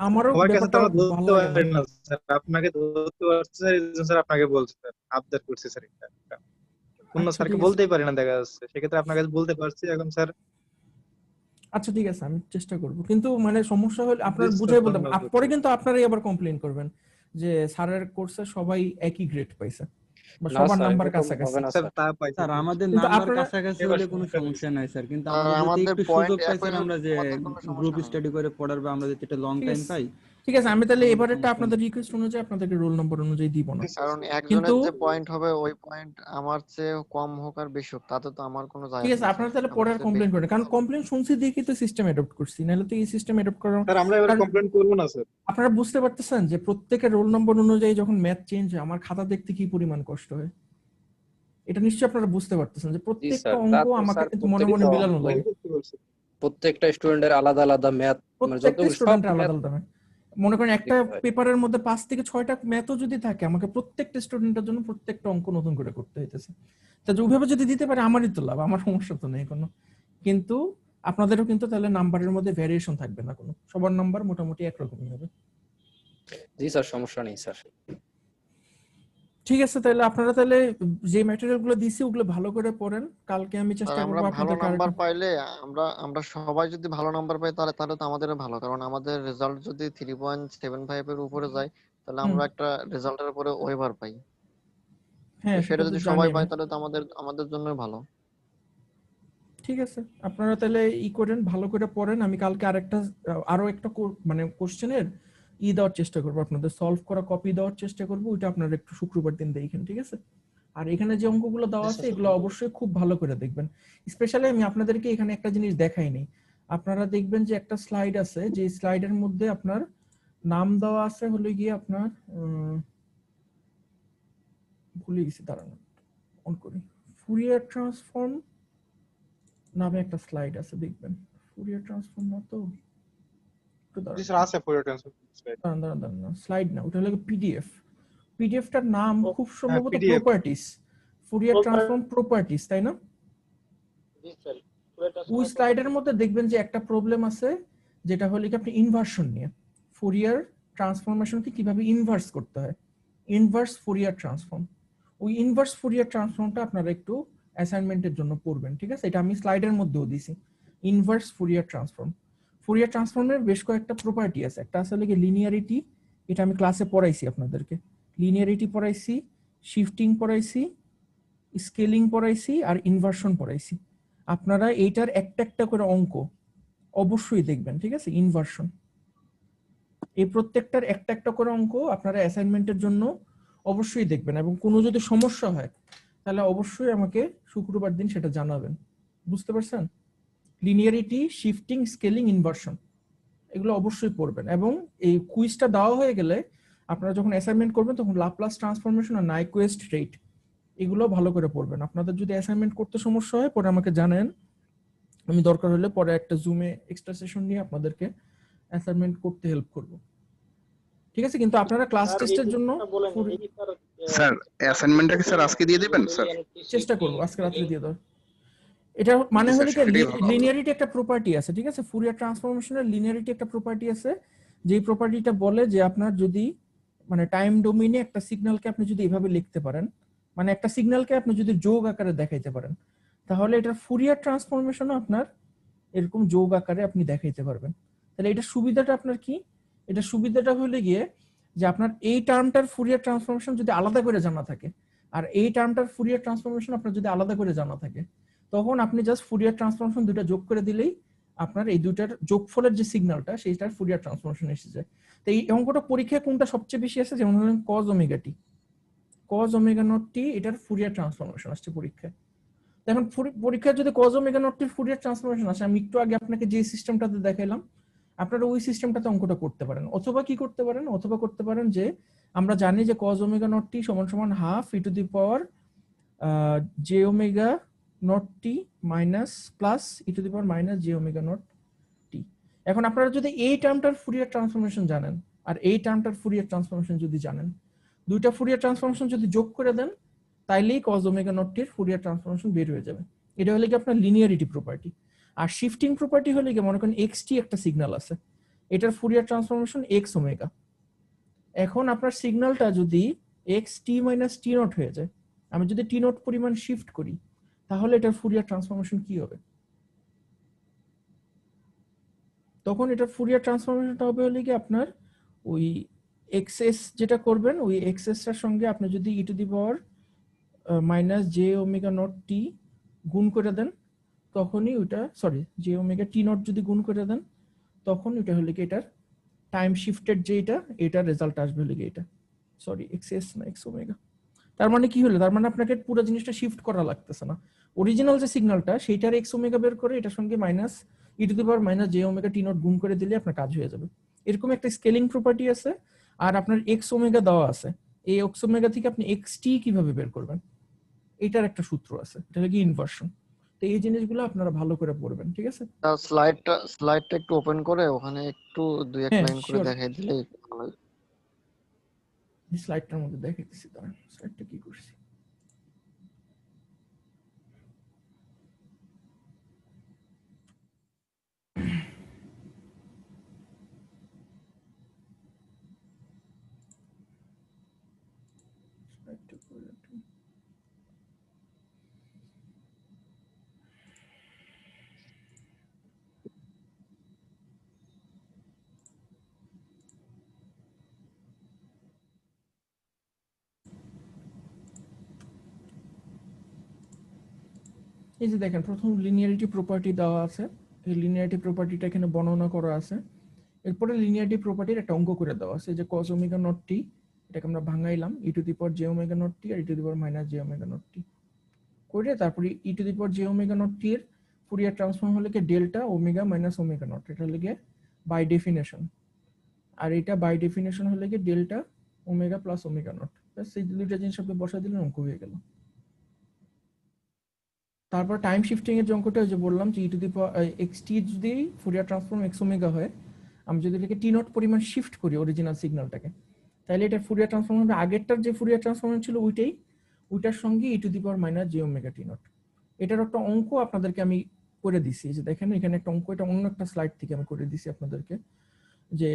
আমারও আমার কাছে তো ব্যাপারটা আমরা ভালো ধরতে লাগে পারি না। না স্যার, আপনাকে ধরতে পারছি স্যার, এই জন্য স্যার আপনাকে বলছি স্যার, আবদার করছি স্যার। এটা অন্য আচ্ছা, স্যারকে ঠিক আছে। বলতেই পারি না দেখা যাচ্ছে, সেক্ষেত্রে আপনার কাছে বলতে পারছি এখন স্যার। আচ্ছা ঠিক আছে, আমি চেষ্টা করব। কিন্তু মানে সমস্যা হলে আপনার Yes, sir, বুঝাই বলতে ধন্যবাদ। পরে কিন্তু আপনারাই আবার কমপ্লেইন করবেন যে স্যারের কোর্সে সবাই একই গ্রেড পাইছে বা না সবার স্যার, নাম্বার এরকম কাছাকাছি। হবে না স্যার স্যার। তা পাইছি স্যার আমাদের কিন্তু নাম্বার আপনারা কাছাকাছি এবার হলে কোনো সমস্যা সমস্যা নাই স্যার, কিন্তু আর আমরা যদি আমাদের একটু পয়েন্ট সুযোগ পাই একই স্যার, হলে আমরা যে আমাদের কোনো সমস্যা গ্রুপ নাই। স্টাডি করে পড়ার, বা আমরা যদি একটা লং ঠিক টাইম আছে, পাই। ঠিক আছে, আমি তাহলে আমাদের এবারেরটা সমস্যা আপনাদের নেই। রিকোয়েস্ট অনুযায়ী আপনাদেরকে রোল নাম্বার অনুযায়ী দিব না। কারণ কিন্তু একজনের যে পয়েন্ট হবে ওই পয়েন্ট আমার চেয়ে কম হোক আর বেশি হোক তাতে তো আমার কোনো যায় ঠিক আসে আছে, না আপনারা স্যার। তাহলে আমার পরে আর চেয়ে কমপ্লেন বেশি করেন, কারণ হবে। কমপ্লেন শুনছি দেখি তো সিস্টেম অ্যাডপ্ট করছি, নাহলে তো এই সিস্টেম অ্যাডপ্ট করা। স্যার আমরা এবারে কারণ কমপ্লেন করবো না স্যার। আপনারা বুঝতে পারতেছেন যে প্রত্যেকের রোল নম্বর অনুযায়ী যখন ম্যাথ চেঞ্জ হয়, আমার খাতা দেখতে কি পরিমাণ কষ্ট হয়। এটা নিশ্চয়ই আপনারা বুঝতে পারতেছেন যে জি প্রত্যেকটা স্যার, অঙ্ক তা তো আমাকে স্যার কিন্তু মনে মনে মিলানো লাগে। প্রত্যেকটা স্টুডেন্টের আলাদা আলাদা ম্যাথ, মানে প্রত্যেকটা যতগুলো সব স্টুডেন্টের আলাদা ম্যাথ আলাদা ম্যাথ। মনে করেন একটা দেখতে হয়। পেপারের মধ্যে 5 থেকে 6টা ম্যাথও যদি থাকে, আমাকে প্রত্যেকটা স্টুডেন্টের জন্য প্রত্যেকটা অঙ্ক নতুন করে করতে হইতেছে। তা ওইভাবে যদি দিতে পারে আমারই তো লাভ, আমার সমস্যা তো নেই কোনো। কিন্তু আপনাদেরও কিন্তু তাহলে নাম্বারের মধ্যে ভ্যারিয়েশন থাকবে না কোনো, সবার নাম্বার মোটামুটি একরকমই হবে। জি স্যার, সমস্যা নেই স্যার। ঠিক আছে, তাহলে আপনারা তাহলে যে ম্যাটেরিয়াল গুলো দিছি ওগুলো ভালো করে পড়েন। কালকে আমি স্যার চেষ্টা আমরা করবো ভালো আপনাদেরকে নাম্বার আরেকটু। পাইলে আমরা সবাই যদি ভালো নাম্বার পাই তাহলে তাহলে তো আমাদের ভালো, কারণ আমাদের রেজাল্ট যদি 3.75 এর উপরে যায় তাহলে হুম, আমরা একটা রেজাল্টের উপরে ওয়েভার পাই। তো হ্যাঁ সেটা সেটা তো যদি জানি সবাই আমি। পায় তাহলে তো আমাদের জন্য ভালো। ঠিক আছে, আপনারা তাহলে করেন, ভালো করে পড়েন। আমি কালকে আরো একটা মানে কোশ্চেনের দেওয়ার চেষ্টা করবো, আপনাদের সলভ করা কপি দেওয়ার চেষ্টা করবো। ওইটা আপনারা একটু শুক্রবার দিন দেখেন, ঠিক আছে? আর এখানে যে অঙ্কগুলো দেওয়া আছে এগুলো অবশ্যই খুব ভালো করে দেখবেন। স্পেশালি আমি আপনাদেরকে এখানে একটা জিনিস দেখাইনি। আপনারা দেখবেন যে একটা স্লাইড আছে, যে স্লাইডের মধ্যে আপনার নাম দেওয়া আছে হলো গিয়ে আপনার ভুলে গেছি, দাঁড়ান অন করি। ফুরিয়ার ট্রান্সফর্ম নামে একটা স্লাইড আছে, দেখবেন। ফুরিয়ার ট্রান্সফর্ম না তো, একটু জি দাঁড়ান স্যার আছে ফুরিয়ার ট্রান্সফর্ম স্লাইড। দাঁড়ান, স্লাইড না, ওটা হলো পিডিএফ। পিডিএফটার নাম খুব হ্যাঁ সম্ভবত PDF. Properties, Fourier transform properties, তাই না? ওই স্লাইডের মধ্যে দেখবেন যে একটা প্রবলেম আছে, যেটা হলো কি আপনি ইনভার্সন নিয়ে ফুরিয়ার ট্রান্সফরমেশনকে কিভাবে ইনভার্স করতে হয়, ইনভার্স ফুরিয়ার ট্রান্সফর্ম। ওই ইনভার্স ফুরিয়ার ট্রান্সফর্মটা আপনারা একটু অ্যাসাইনমেন্টের জন্য পড়বেন, ঠিক আছে? এটা আমি স্লাইডের মধ্যেও দিছি, ইনভার্স ফুরিয়ার ট্রান্সফর্ম। ফুরিয়ার ট্রান্সফর্মের বেশ কয়েকটা প্রপার্টি আছে। একটা আসলে কি লিনিয়ারিটি, এটা আমি ক্লাসে পড়াইছি আপনাদেরকে। লিনিয়ারিটি পড়াইছি, শিফটিং পড়াইছি, স্কেলিং পড়াইছি, আর ইনভার্সন পড়াইছি। আপনারা এইটার একটা একটা করে অঙ্ক অবশ্যই দেখবেন, ঠিক আছে? ইনভার্সন, এই প্রত্যেকটার একটা একটা করে অঙ্ক আপনারা অ্যাসাইনমেন্টের জন্য অবশ্যই দেখবেন। এবং কোনো যদি সমস্যা হয় তাহলে অবশ্যই আমাকে শুক্রবার দিন সেটা জানাবেন। বুঝতে পারছেন? লিনিয়ারিটি, শিফটিং, স্কেলিং, ইনভার্সন এগুলো অবশ্যই পড়বেন। এবং এই কুইজটা দেওয়া হয়ে গেলে আপনারা যখন অ্যাসাইনমেন্ট করবেন তখন লাপ্লাস ট্রান্সফরমেশন আর নাইকুয়েস্ট রেট এগুলো ভালো করে পড়বেন। আপনাদের যদি অ্যাসাইনমেন্ট করতে সমস্যা হয় পরে আমাকে জানেন, আমি দরকার হলে পরে একটা জুমে এক্সট্রা সেশন নিয়ে আপনাদেরকে অ্যাসাইনমেন্ট করতে হেল্প করব, ঠিক আছে? কিন্তু আপনারা ক্লাস টেস্টের জন্য স্যার অ্যাসাইনমেন্টটা কি স্যার আজকে দিয়ে দিবেন স্যার? চেষ্টা করব আজকে রাত্রে দিয়ে দেওয়ার। এটা মানে জি স্যার হলো কি সেটাই ভালো হবে। লিনিয়ারিটি একটা প্রপার্টি আছে, ঠিক আছে? ফুরিয়ার ট্রান্সফরমেশনের লিনিয়ারিটি একটা প্রপার্টি আছে, যেই প্রপার্টিটা বলে যে আপনার যদি মানে টাইম ডোমেইনে একটা সিগন্যালকে আপনি যদি এভাবে লিখতে পারেন, মানে একটা সিগন্যালকে আপনি যদি যোগ আকারে দেখাইতে পারেন, তাহলে এটার ফুরিয়ার ট্রান্সফরমেশনও আপনার এরকম যোগ আকারে আপনি দেখাইতে পারবেন। তাহলে এটার সুবিধাটা আপনার কি? এটা সুবিধাটা হলে গিয়ে যে আপনার এই টার্মটার ফুরিয়ার ট্রান্সফরমেশন যদি আলাদা করে জানা থাকে, আর এই টার্মটার ফুরিয়ার ট্রান্সফরমেশন আপনার যদি আলাদা করে জানা থাকে, তখন আপনি জাস্ট ফুরিয়ার ট্রান্সফরমেশন দুটো যোগ করে দিলেই আপনার এই দুটার যোগফলের যে সিগন্যালটা সেইটার ফুরিয়ার ট্রান্সফরমেশন এসে যায়। তো এই অঙ্কটা পরীক্ষায় কোনটা সবচেয়ে বেশি আসে? যেমন ধরেন cos omega t, cos omega nought t, এটার ফুরিয়ার ট্রান্সফরমেশন আসছে পরীক্ষায়। এখন পরীক্ষায় যদি কজ ওমেগা নট টির ফুরিয়ার ট্রান্সফরমেশন আসে, আমি একটু আগে আপনাকে যে সিস্টেমটাতে দেখাইলাম, আপনারা ওই সিস্টেমটাতে অঙ্কটা করতে পারেন। অথবা কি করতে পারেন? অথবা করতে পারেন যে আমরা জানি যে কজ ওমেগা নট টি সমান সমান half e to the power j omega nought t minus plus e to the power minus j omega nought t. এখন আপনারা যদি এই টার্মটার ফুরিয়ার ট্রান্সফরমেশন জানেন আর এই টার্মটার ফুরিয়ার ট্রান্সফরমেশন যদি জানেন, দুইটা ফুরিয়ার ট্রান্সফরমেশন যদি যোগ করে দেন তাইলেই কজ ওমেগা নট টির ফুরিয়ার ট্রান্সফরমেশন বের হয়ে যাবে। এটা হলে কি আপনার লিনিয়ারিটি প্রপার্টি। আর শিফটিং প্রপার্টি হলে কি, মনে করেন এক্স টি একটা সিগন্যাল আছে, এটার ফুরিয়ার ট্রান্সফরমেশন এক্স ওমেগা। এখন আপনার সিগন্যালটা যদি x T minus t not হয়ে যায়, আমি যদি টি নট পরিমাণ শিফট করি, তাহলে এটার ফুরিয়ার ট্রান্সফরমেশন কি হবে? তখন এটার ফুরিয়ার ট্রান্সফরমেশনটা হবে হলে কি আপনার ওই এক্সএস যেটা করবেন, ওই এক্সএসটার সঙ্গে আপনি যদি e to the power minus j omega nought t গুণ করে দেন, তখনই ওইটা জে ওমেগা টি নট যদি গুণ করে দেন, তখন এটা হলে কি এটার টাইম শিফটেড যে এটার রেজাল্ট আসবে হলে কি এটা এক্সএস না এক্স ওমেগা। তার মানে কি হলো? তার মানে আপনাকে পুরো জিনিসটা শিফট করা লাগতেছে না। অরিজিনাল যে সিগন্যালটা সেইটার এক্স ওমেগা বের করে এটার সঙ্গে minus E to the power minus j omega t not গুণ করে দিলে আপনার কাজ হয়ে যাবে। এরকম একটা স্কেলিং প্রপার্টি আছে। আর আপনার এক্স ওমেগা দেওয়া আছে, এই এক্স ওমেগা থেকে আপনি এক্স টি কিভাবে বের করবেন এটার একটা সূত্র আছে, এটা হলো কি ইনভার্সন। তো এই জিনিসগুলো আপনারা ভালো করে পড়বেন, ঠিক আছে? স্লাইডটা একটু ওপেন করে ওখানে একটু দুই এক হ্যাঁ লাইন করে শিওর, দেখাই দিলেই ভালো হয়। স্লাইডটার মধ্যে দেখাইতেছি, দাঁড়ান স্লাইডটা কি করছি। স্লাইডটা এই যে দেখেন প্রথম লিনিয়ারিটি প্রপার্টি দেওয়া আছে, এই লিনিয়ারিটি প্রপার্টিটা এখানে বর্ণনা করা আছে। এরপরে লিনিয়ারিটি প্রপার্টির একটা অঙ্ক করে দেওয়া আছে যে cos ওমেগা নট টি, এটাকে আমরা ভাঙাইলাম e to the power j omega nought t আর e to the power minus j omega nought t করে, তারপরে e to the power j omega nought t এর ফুরিয়ার ট্রান্সফর্ম হলে কি delta omega minus omega nought, এটা হলে গিয়ে by definition, আর এটা বাই ডেফিনেশন হলে কি delta omega plus omega not. সেই দুইটা জিনিস আপনি বসাই দিলেন, অঙ্ক হয়ে গেল। তারপর টাইম শিফটিং এর যে অঙ্কটা যে বললাম যে e to the power xt যদি ফুরিয়ার ট্রান্সফর্ম x ওমেগা হয়, আমি যদি এটাকে টি নট পরিমাণ শিফট করি অরিজিনাল সিগন্যালটাকে, তাহলে এটা ফুরিয়ার ট্রান্সফর্ম হবে আগেরটার যে ফুরিয়ার ট্রান্সফর্ম ছিল ওইটার সঙ্গে e to the power minus j omega t not. এটার একটা অঙ্ক আপনাদেরকে আমি করে দিছি, যে দেখেন এখানে একটা অঙ্ক, এটা অন্য একটা স্লাইড থেকে আমি করে দিছি আপনাদেরকে, যে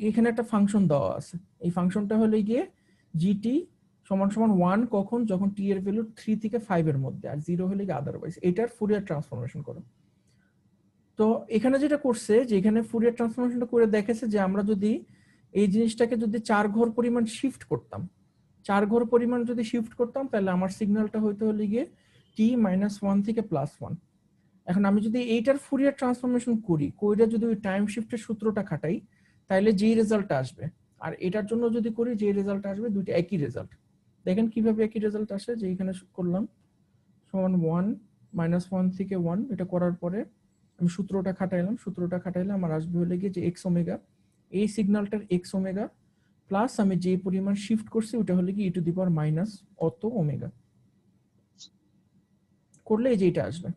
এখানে একটা ফাংশন দেওয়া আছে, এই ফাংশনটা হলে গিয়ে gt সমান সমান 1 কখন, যখন t এর ভ্যালু 3 থেকে 5 এর মধ্যে, আর 0 হলে গিয়ে আদারওয়াইজ। এটার ফুরিয়ার ট্রান্সফরমেশন করো। তো এখানে যেটা করছে যে এখানে ফুরিয়ার ট্রান্সফরমেশনটা করে দেখেছে যে আমরা যদি এই জিনিসটাকে যদি 4 ঘর পরিমাণ শিফট করতাম, 4 ঘর পরিমাণ যদি শিফট করতাম, তাহলে আমার সিগন্যালটা হইতে হলে গিয়ে t-1 থেকে +1। এখন আমি যদি এইটার ফুরিয়ার ট্রান্সফরমেশন করি, কইরা যদি ওই টাইম শিফটের সূত্রটা খাটাই, তাহলে যেই রেজাল্টটা আসবে আর এটার জন্য যদি করি যে রেজাল্টটা আসবে, দুইটা একই রেজাল্ট। দেখেন কিভাবে একই রেজাল্ট আসে, যে এখানে করলাম সমান 1 -1 থেকে 1, এটা করার পরে আমি সূত্রটা খাটাইলে আমার আসবে হলে গিয়ে যে x ওমেগা, এই সিগন্যালটার x ওমেগা প্লাস আমি যে পরিমাণ শিফট করছি ওটা হলে কি e to the power minus অত ওমেগা করলে এই যে এটা আসবে।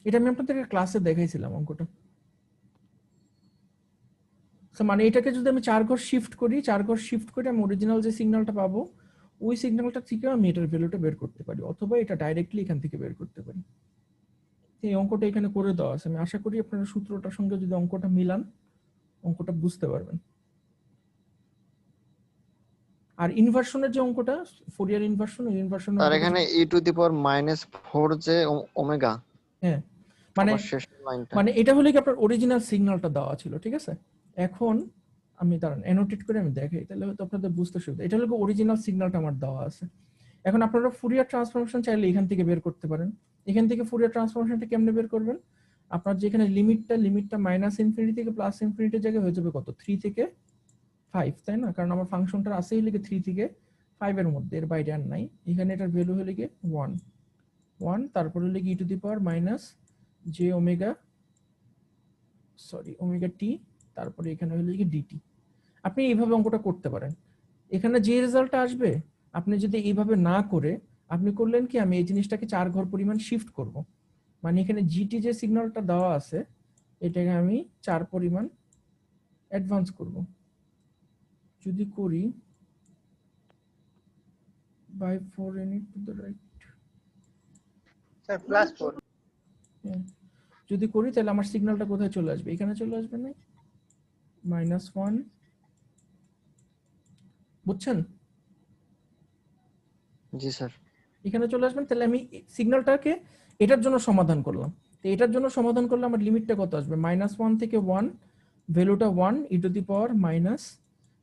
এটা আমি আপনাদেরকে ক্লাসে দেখাইছিলাম অঙ্কটা। মানে এটাকে যদি আমি 4 ঘর শিফট করি, 4 ঘর শিফট করে আমি অরিজিনাল যে সিগন্যালটা পাবো, ওই সিগন্যালটা থেকে আমি এটার ভ্যালুটা বের করতে পারি, অথবা এটা ডাইরেক্টলি এখান থেকে বের করতে পারি। এই অঙ্কটা এখানে করে দেওয়া আছে, আমি আশা করি আপনারা সূত্রটার সঙ্গে যদি অঙ্কটা মিলান, অঙ্কটা বুঝতে পারবেন। আর ইনভার্সনের যে অঙ্কটা, ফুরিয়ার ইনভার্সন, ওই ইনভার্সনের আর এখানে e to the power -4j omega, হ্যাঁ মানে শেষ লাইনটা, মানে এটা হলে কি আপনার অরিজিনাল সিগন্যালটা দেওয়া ছিল, ঠিক আছে। এখন আমি দাঁড়ান অ্যানোটেট করে আমি দেখাই, তাহলে হয়তো আপনাদের বুঝতে সুবিধা। এটা হলো অরিজিনাল সিগন্যালটা আমার দেওয়া আছে। এখন আপনারা ফুরিয়ার ট্রান্সফরমেশন চাইলে এখান থেকে বের করতে পারেন। এখান থেকে ফুরিয়ার ট্রান্সফরমেশনটা কেমনে বের করবেন, আপনার যেখানে লিমিটটা -ইনফিনিটি থেকে +ইনফিনিটির জায়গায় হয়ে যাবে কত, 3 থেকে 5, তাই না? কারণ আমার ফাংশনটা আছেই লিখে 3 থেকে 5 এর মধ্যে, এর বাইরে আর নাই। এখানে এটার ভ্যালু হলে গিয়ে 1, তারপর হলে কি e to the power minus j omega omega t, তারপরে এখানে হলে কি dt। আপনি এইভাবে অঙ্কটা করতে পারেন। এখানে যে রেজাল্টটা আসবে, আপনি যদি এইভাবে না করে আপনি করলেন কি, আমি এই জিনিসটাকে 4 ঘর পরিমাণ শিফট করব, মানে এখানে জিটি যে সিগন্যালটা দেওয়া আছে এটাকে আমি 4 পরিমাণ অ্যাডভান্স করব। যদি করি by 4 n to the right, sir +4, যদি করি তাহলে আমার সিগন্যালটা কোথায় চলে আসবে, এখানে চলে আসবে না, -1, বুঝছেন? জি স্যার। এখানে চলে আসবেন, তাহলে আমি সিগন্যালটাকে এটার জন্য সমাধান করলাম। তো এটার জন্য সমাধান করলে আমার লিমিটটা কত আসবে, -1 থেকে 1, ভ্যালুটা 1 e to the power minus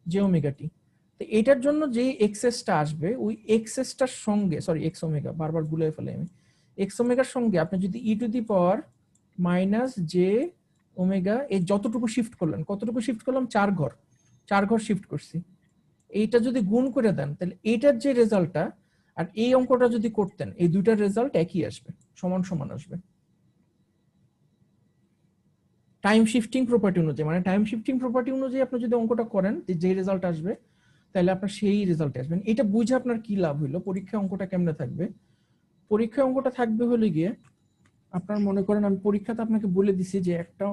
j omega t. তো এটার জন্য যে এক্সএসটা আসবে, ওই এক্সএসটার সঙ্গে x ওমেগা, বারবার ভুলে ফেলে আমি, x ওমেগার সঙ্গে আপনি যদি e to the power minus j omega এই যতটুকু শিফট করলেন, কতটুকু শিফট করলাম, 4 ঘর শিফট করছি, এইটা যদি গুণ করে দেন, তাহলে এইটার যে রেজাল্টটা আর এই অঙ্কটা যদি করতেন, এই দুইটার রেজাল্ট একই আসবে, সমান সমান আসবে টাইম শিফটিং প্রপার্টি অনুযায়ী। মানে টাইম শিফটিং প্রপার্টি অনুযায়ী আপনি যদি অঙ্কটা করেন, যে রেজাল্ট আসবে তাহলে আপনার সেই রেজাল্ট আসবেন। এটা বুঝে আপনার কি লাভ হইলো, পরীক্ষা অঙ্কটা কেমনে থাকবে, পরীক্ষা অঙ্কটা থাকবে হলে গিয়ে আপনার মনে করেন আমি পরীক্ষাতে আপনাকে বলে দিছি যে একটা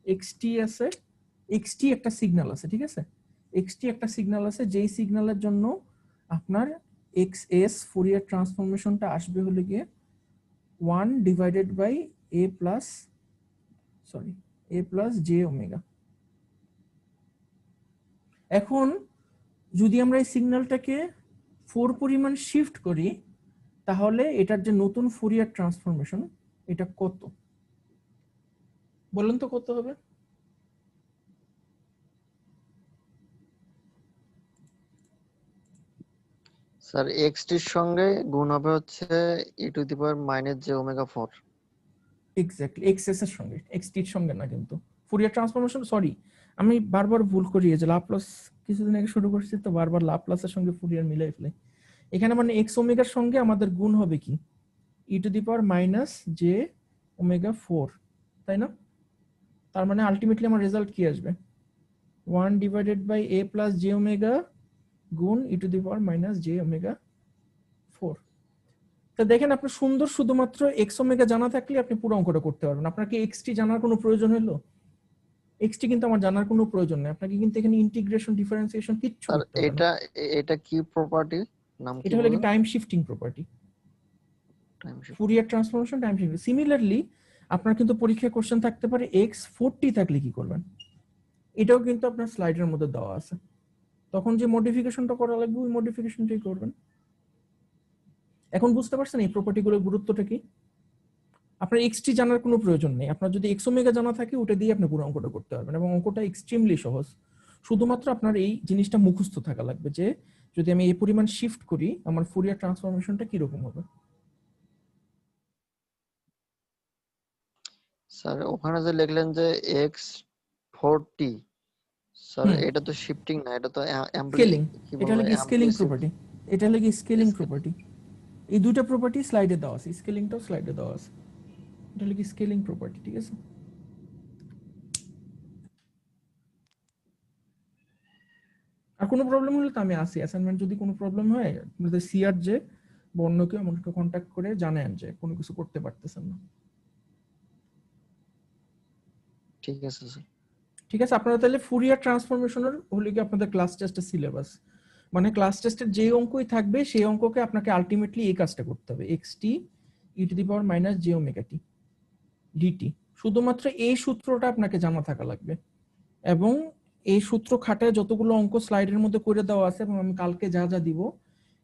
xt আছে, xt একটা সিগন্যাল আছে, ঠিক আছে, xt একটা সিগন্যাল আছে, যেই সিগন্যালের জন্য আপনার xs ফুরিয়ার ট্রান্সফরমেশনটা আসবে হলে গিয়ে 1 divided by a plus j omega. এখন যদি আমরা এই সিগন্যালটাকে 4 পরিমাণ শিফট করি, তাহলে এটার যে নতুন ফুরিয়ার ট্রান্সফরমেশন এটা কত বলেন তো, কত হবে? স্যার এক্স টির সঙ্গে গুণ হবে হচ্ছে e to the power minus j omega 4। Exactly, XS এর সঙ্গে, এক্সটির সঙ্গে না কিন্তু। ফুরিয়ার ট্রান্সফরমেশন, সরি আমি বারবার ভুল করি, এই যে লাপ্লাস কিছুদিন আগে শুরু করছি তো বারবার লাপ্লাসের সঙ্গে ফুরিয়ার মিলাই ফেলে। এখানে মানে এক্স ওমেগার সঙ্গে আমাদের গুণ হবে কি, e to the power minus j omega 4, তাই না? তার মানে আলটিমেটলি আমার রেজাল্ট কি আসবে, 1 divided by a plus j omega গুণ e to the power minus j omega 4। তো দেখেন আপনি সুন্দর, শুধুমাত্র এক্স ওমেগা জানা থাকলে আপনি পুরো অঙ্কটা করতে পারবেন। আপনার কি এক্সটি জানার কোনো প্রয়োজন হলো? এক্সটি কিন্তু আমার জানার কোনো প্রয়োজন নেই, আপনাকে কিন্তু এখানে ইন্টিগ্রেশন ডিফারেন্সিয়েশন কিচ্ছু আর করতে হবে না। এটা কি প্রপার্টি, নাম কি এটা হলো কি বললেন? Time shifting property, time shift. Fourier transformation time shifting. Similarly আপনার কিন্তু পরীক্ষায় কোশ্চেন থাকতে পারে এক্স 40 থাকলে কি করবেন, এটাও কিন্তু আপনার স্লাইডের মধ্যে দেওয়া আছে। তখন যে মডিফিকেশনটা করা লাগবে ওই মডিফিকেশনটাই করবেন। এখন বুঝতে পারছেন এই প্রপার্টিগুলোর গুরুত্বটা কি? আপনার এক্সটি জানার কোনো প্রয়োজন নেই, আপনার যদি এক্স ওমেগা জানা থাকে ওটা দিয়ে আপনি পুরো অঙ্কটা করতে পারবেন, এবং অঙ্কটা এক্সট্রিমলি সহজ। শুধুমাত্র আপনার এই জিনিসটা মুখস্থ থাকা লাগবে যে যদি আমি এই পরিমাণ শিফট করি আমার ফুরিয়ার ট্রান্সফরমেশনটা কিরকম হবে। স্যার ওখানে যে লিখলেন যে এক্স 40, স্যার হুম। এটা তো শিফটিং না, এটা তো স্কেলিং, কি এটা হলো বলে কি স্কেলিং amplitude। প্রপার্টি, এটা হলো কি স্কেলিং প্রপার্টি। এই দুইটা প্রপার্টি স্লাইডে দেওয়া আছে, স্কেলিংটাও স্লাইডে দেওয়া আছে, এটা হলো কি স্কেলিং প্রপার্টি, ঠিক আছে? আর কোনো প্রবলেম হলে তো আমি আসি, অ্যাসাইনমেন্ট যদি কোনো প্রবলেম হয় আপনাদের সিআর যে বা অন্য কেউ আমাকে কন্ট্যাক্ট করে জানান যে কোনো কিছু করতে পারতেছেন না। ঠিক আছে স্যার। ঠিক আছে, আপনারা তাহলে ফুরিয়ার ট্রান্সফরমেশনের হলো কি আপনাদের ক্লাস টেস্টের সিলেবাস, মানে ক্লাস টেস্টের যে অঙ্কই থাকবে সেই অঙ্ককে আপনাকে আলটিমেটলি এই কাজটা করতে হবে, xt e to the power minus j omega t dt. শুধুমাত্র এই সূত্রটা আপনাকে জানা থাকা লাগবে, এবং এই সূত্র খাটায় যতগুলো অঙ্ক স্লাইডের মধ্যে করে দেওয়া আছে এবং আমি কালকে যা যা দিব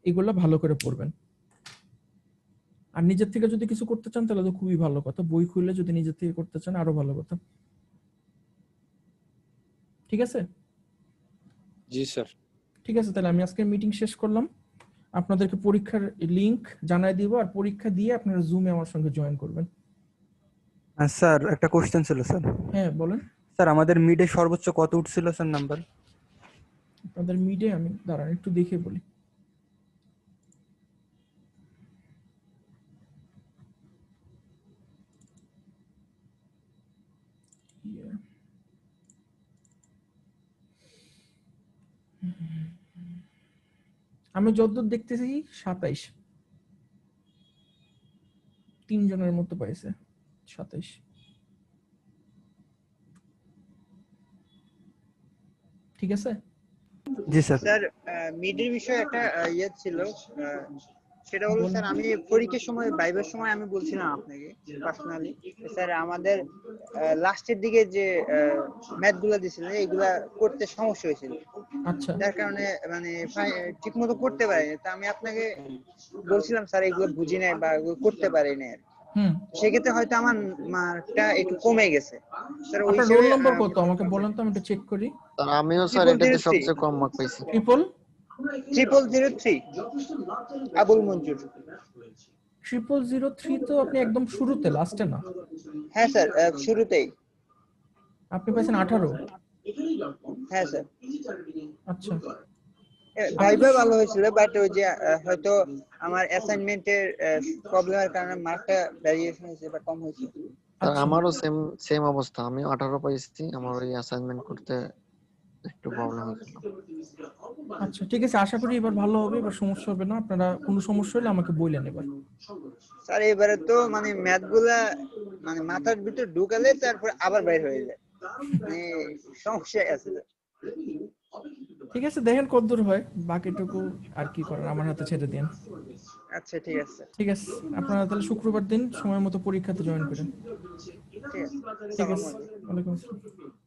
এগুলো ভালো করে পড়বেন। আর নিজের থেকে যদি কিছু করতে চান তাহলে তো খুবই ভালো কথা, বই খুলে যদি নিজের থেকে করতে চান আরো ভালো কথা। ঠিক আছে? জি স্যার। ঠিক আছে, তাহলে আমি আজকে মিটিং শেষ করলাম, আপনাদেরকে পরীক্ষার লিংক জানাই দিব, আর পরীক্ষা দিয়ে আপনারা জুমে আমার সঙ্গে জয়েন করবেন। স্যার একটা কোশ্চেন ছিল স্যার। হ্যাঁ বলেন। স্যার আমাদের মিডে সর্বোচ্চ কত উঠছিল স্যার নাম্বার? আপনাদের মিডে আমি দাঁড়ান একটু দেখে বলি। আমি যতদূর দেখতেছি 27, 3 জনের মতো পাইছে 27। ঠিক আছে? জি স্যার। স্যার মিডের বিষয়ে একটা ইয়ে ছিল, সেটা হলো স্যার আমি পরীক্ষার সময় ভাইবার সময় আমি বলছিলাম আপনাকে পার্সোনালি, স্যার আমাদের লাস্টের দিকে যে ম্যাথ গুলা দিয়েছিলেন এগুলা করতে সমস্যা হয়েছিল, আচ্ছা, যার কারণে মানে ঠিক মতো করতে পারিনি। তা আমি আপনাকে বলছিলাম স্যার এগুলো বুঝি নাই বা এগুলো করতে পারি না, হুম। সেক্ষেত্রে হয়তো আমার মার্কটা একটু কমে গেছে স্যার। ওই আপনার রোল হিসেবে নাম্বার কত আমাকে বলেন তো, আমি একটু চেক করি। স্যার আমিও স্যার এটাতে সবচেয়ে কম মার্ক পাইছি। 0003 আবুল মঞ্জুর। 0003 তো আপনি একদম শুরুতে, লাস্টে না। হ্যাঁ স্যার শুরুতেই। আপনি পাইছেন 18? হ্যাঁ স্যার। আচ্ছা, ভাইবা ভালো হয়েছিল, বাট ওই যে হয়তো আমার অ্যাসাইনমেন্টের প্রবলেমের কারণে মার্কটা ভ্যারিয়েশন হয়েছে বা কম হয়েছে। স্যার আচ্ছা, আমারও সেম অবস্থা, আমি 18 পাইছি, আমার ওই অ্যাসাইনমেন্ট করতে একটু প্রবলেম হয়েছিল। আচ্ছা ঠিক আছে, আশা করি এবার ভালো হবে, এবার সমস্যা হবে না। আপনারা কোনো সমস্যা হলে আমাকে বললেন এবার। স্যার এবারে তো মানে ম্যাথ গুলা মানে মাথার ভিতর ঢুকালে তারপর আবার বাইর হয়ে যায়, মানে সমস্যা আছে। ঠিক আছে, দেখেন কতদূর হয়, বাকিটুকু আর কি করার আমার হাতে ছেড়ে দেন। আচ্ছা ঠিক আছে। ঠিক আছে, আপনারা তাহলে শুক্রবার দিন সময় মতো পরীক্ষাতে জয়েন করেন। ঠিক আছে। ঠিক আছে, ওয়ালাইকুম আসসালাম।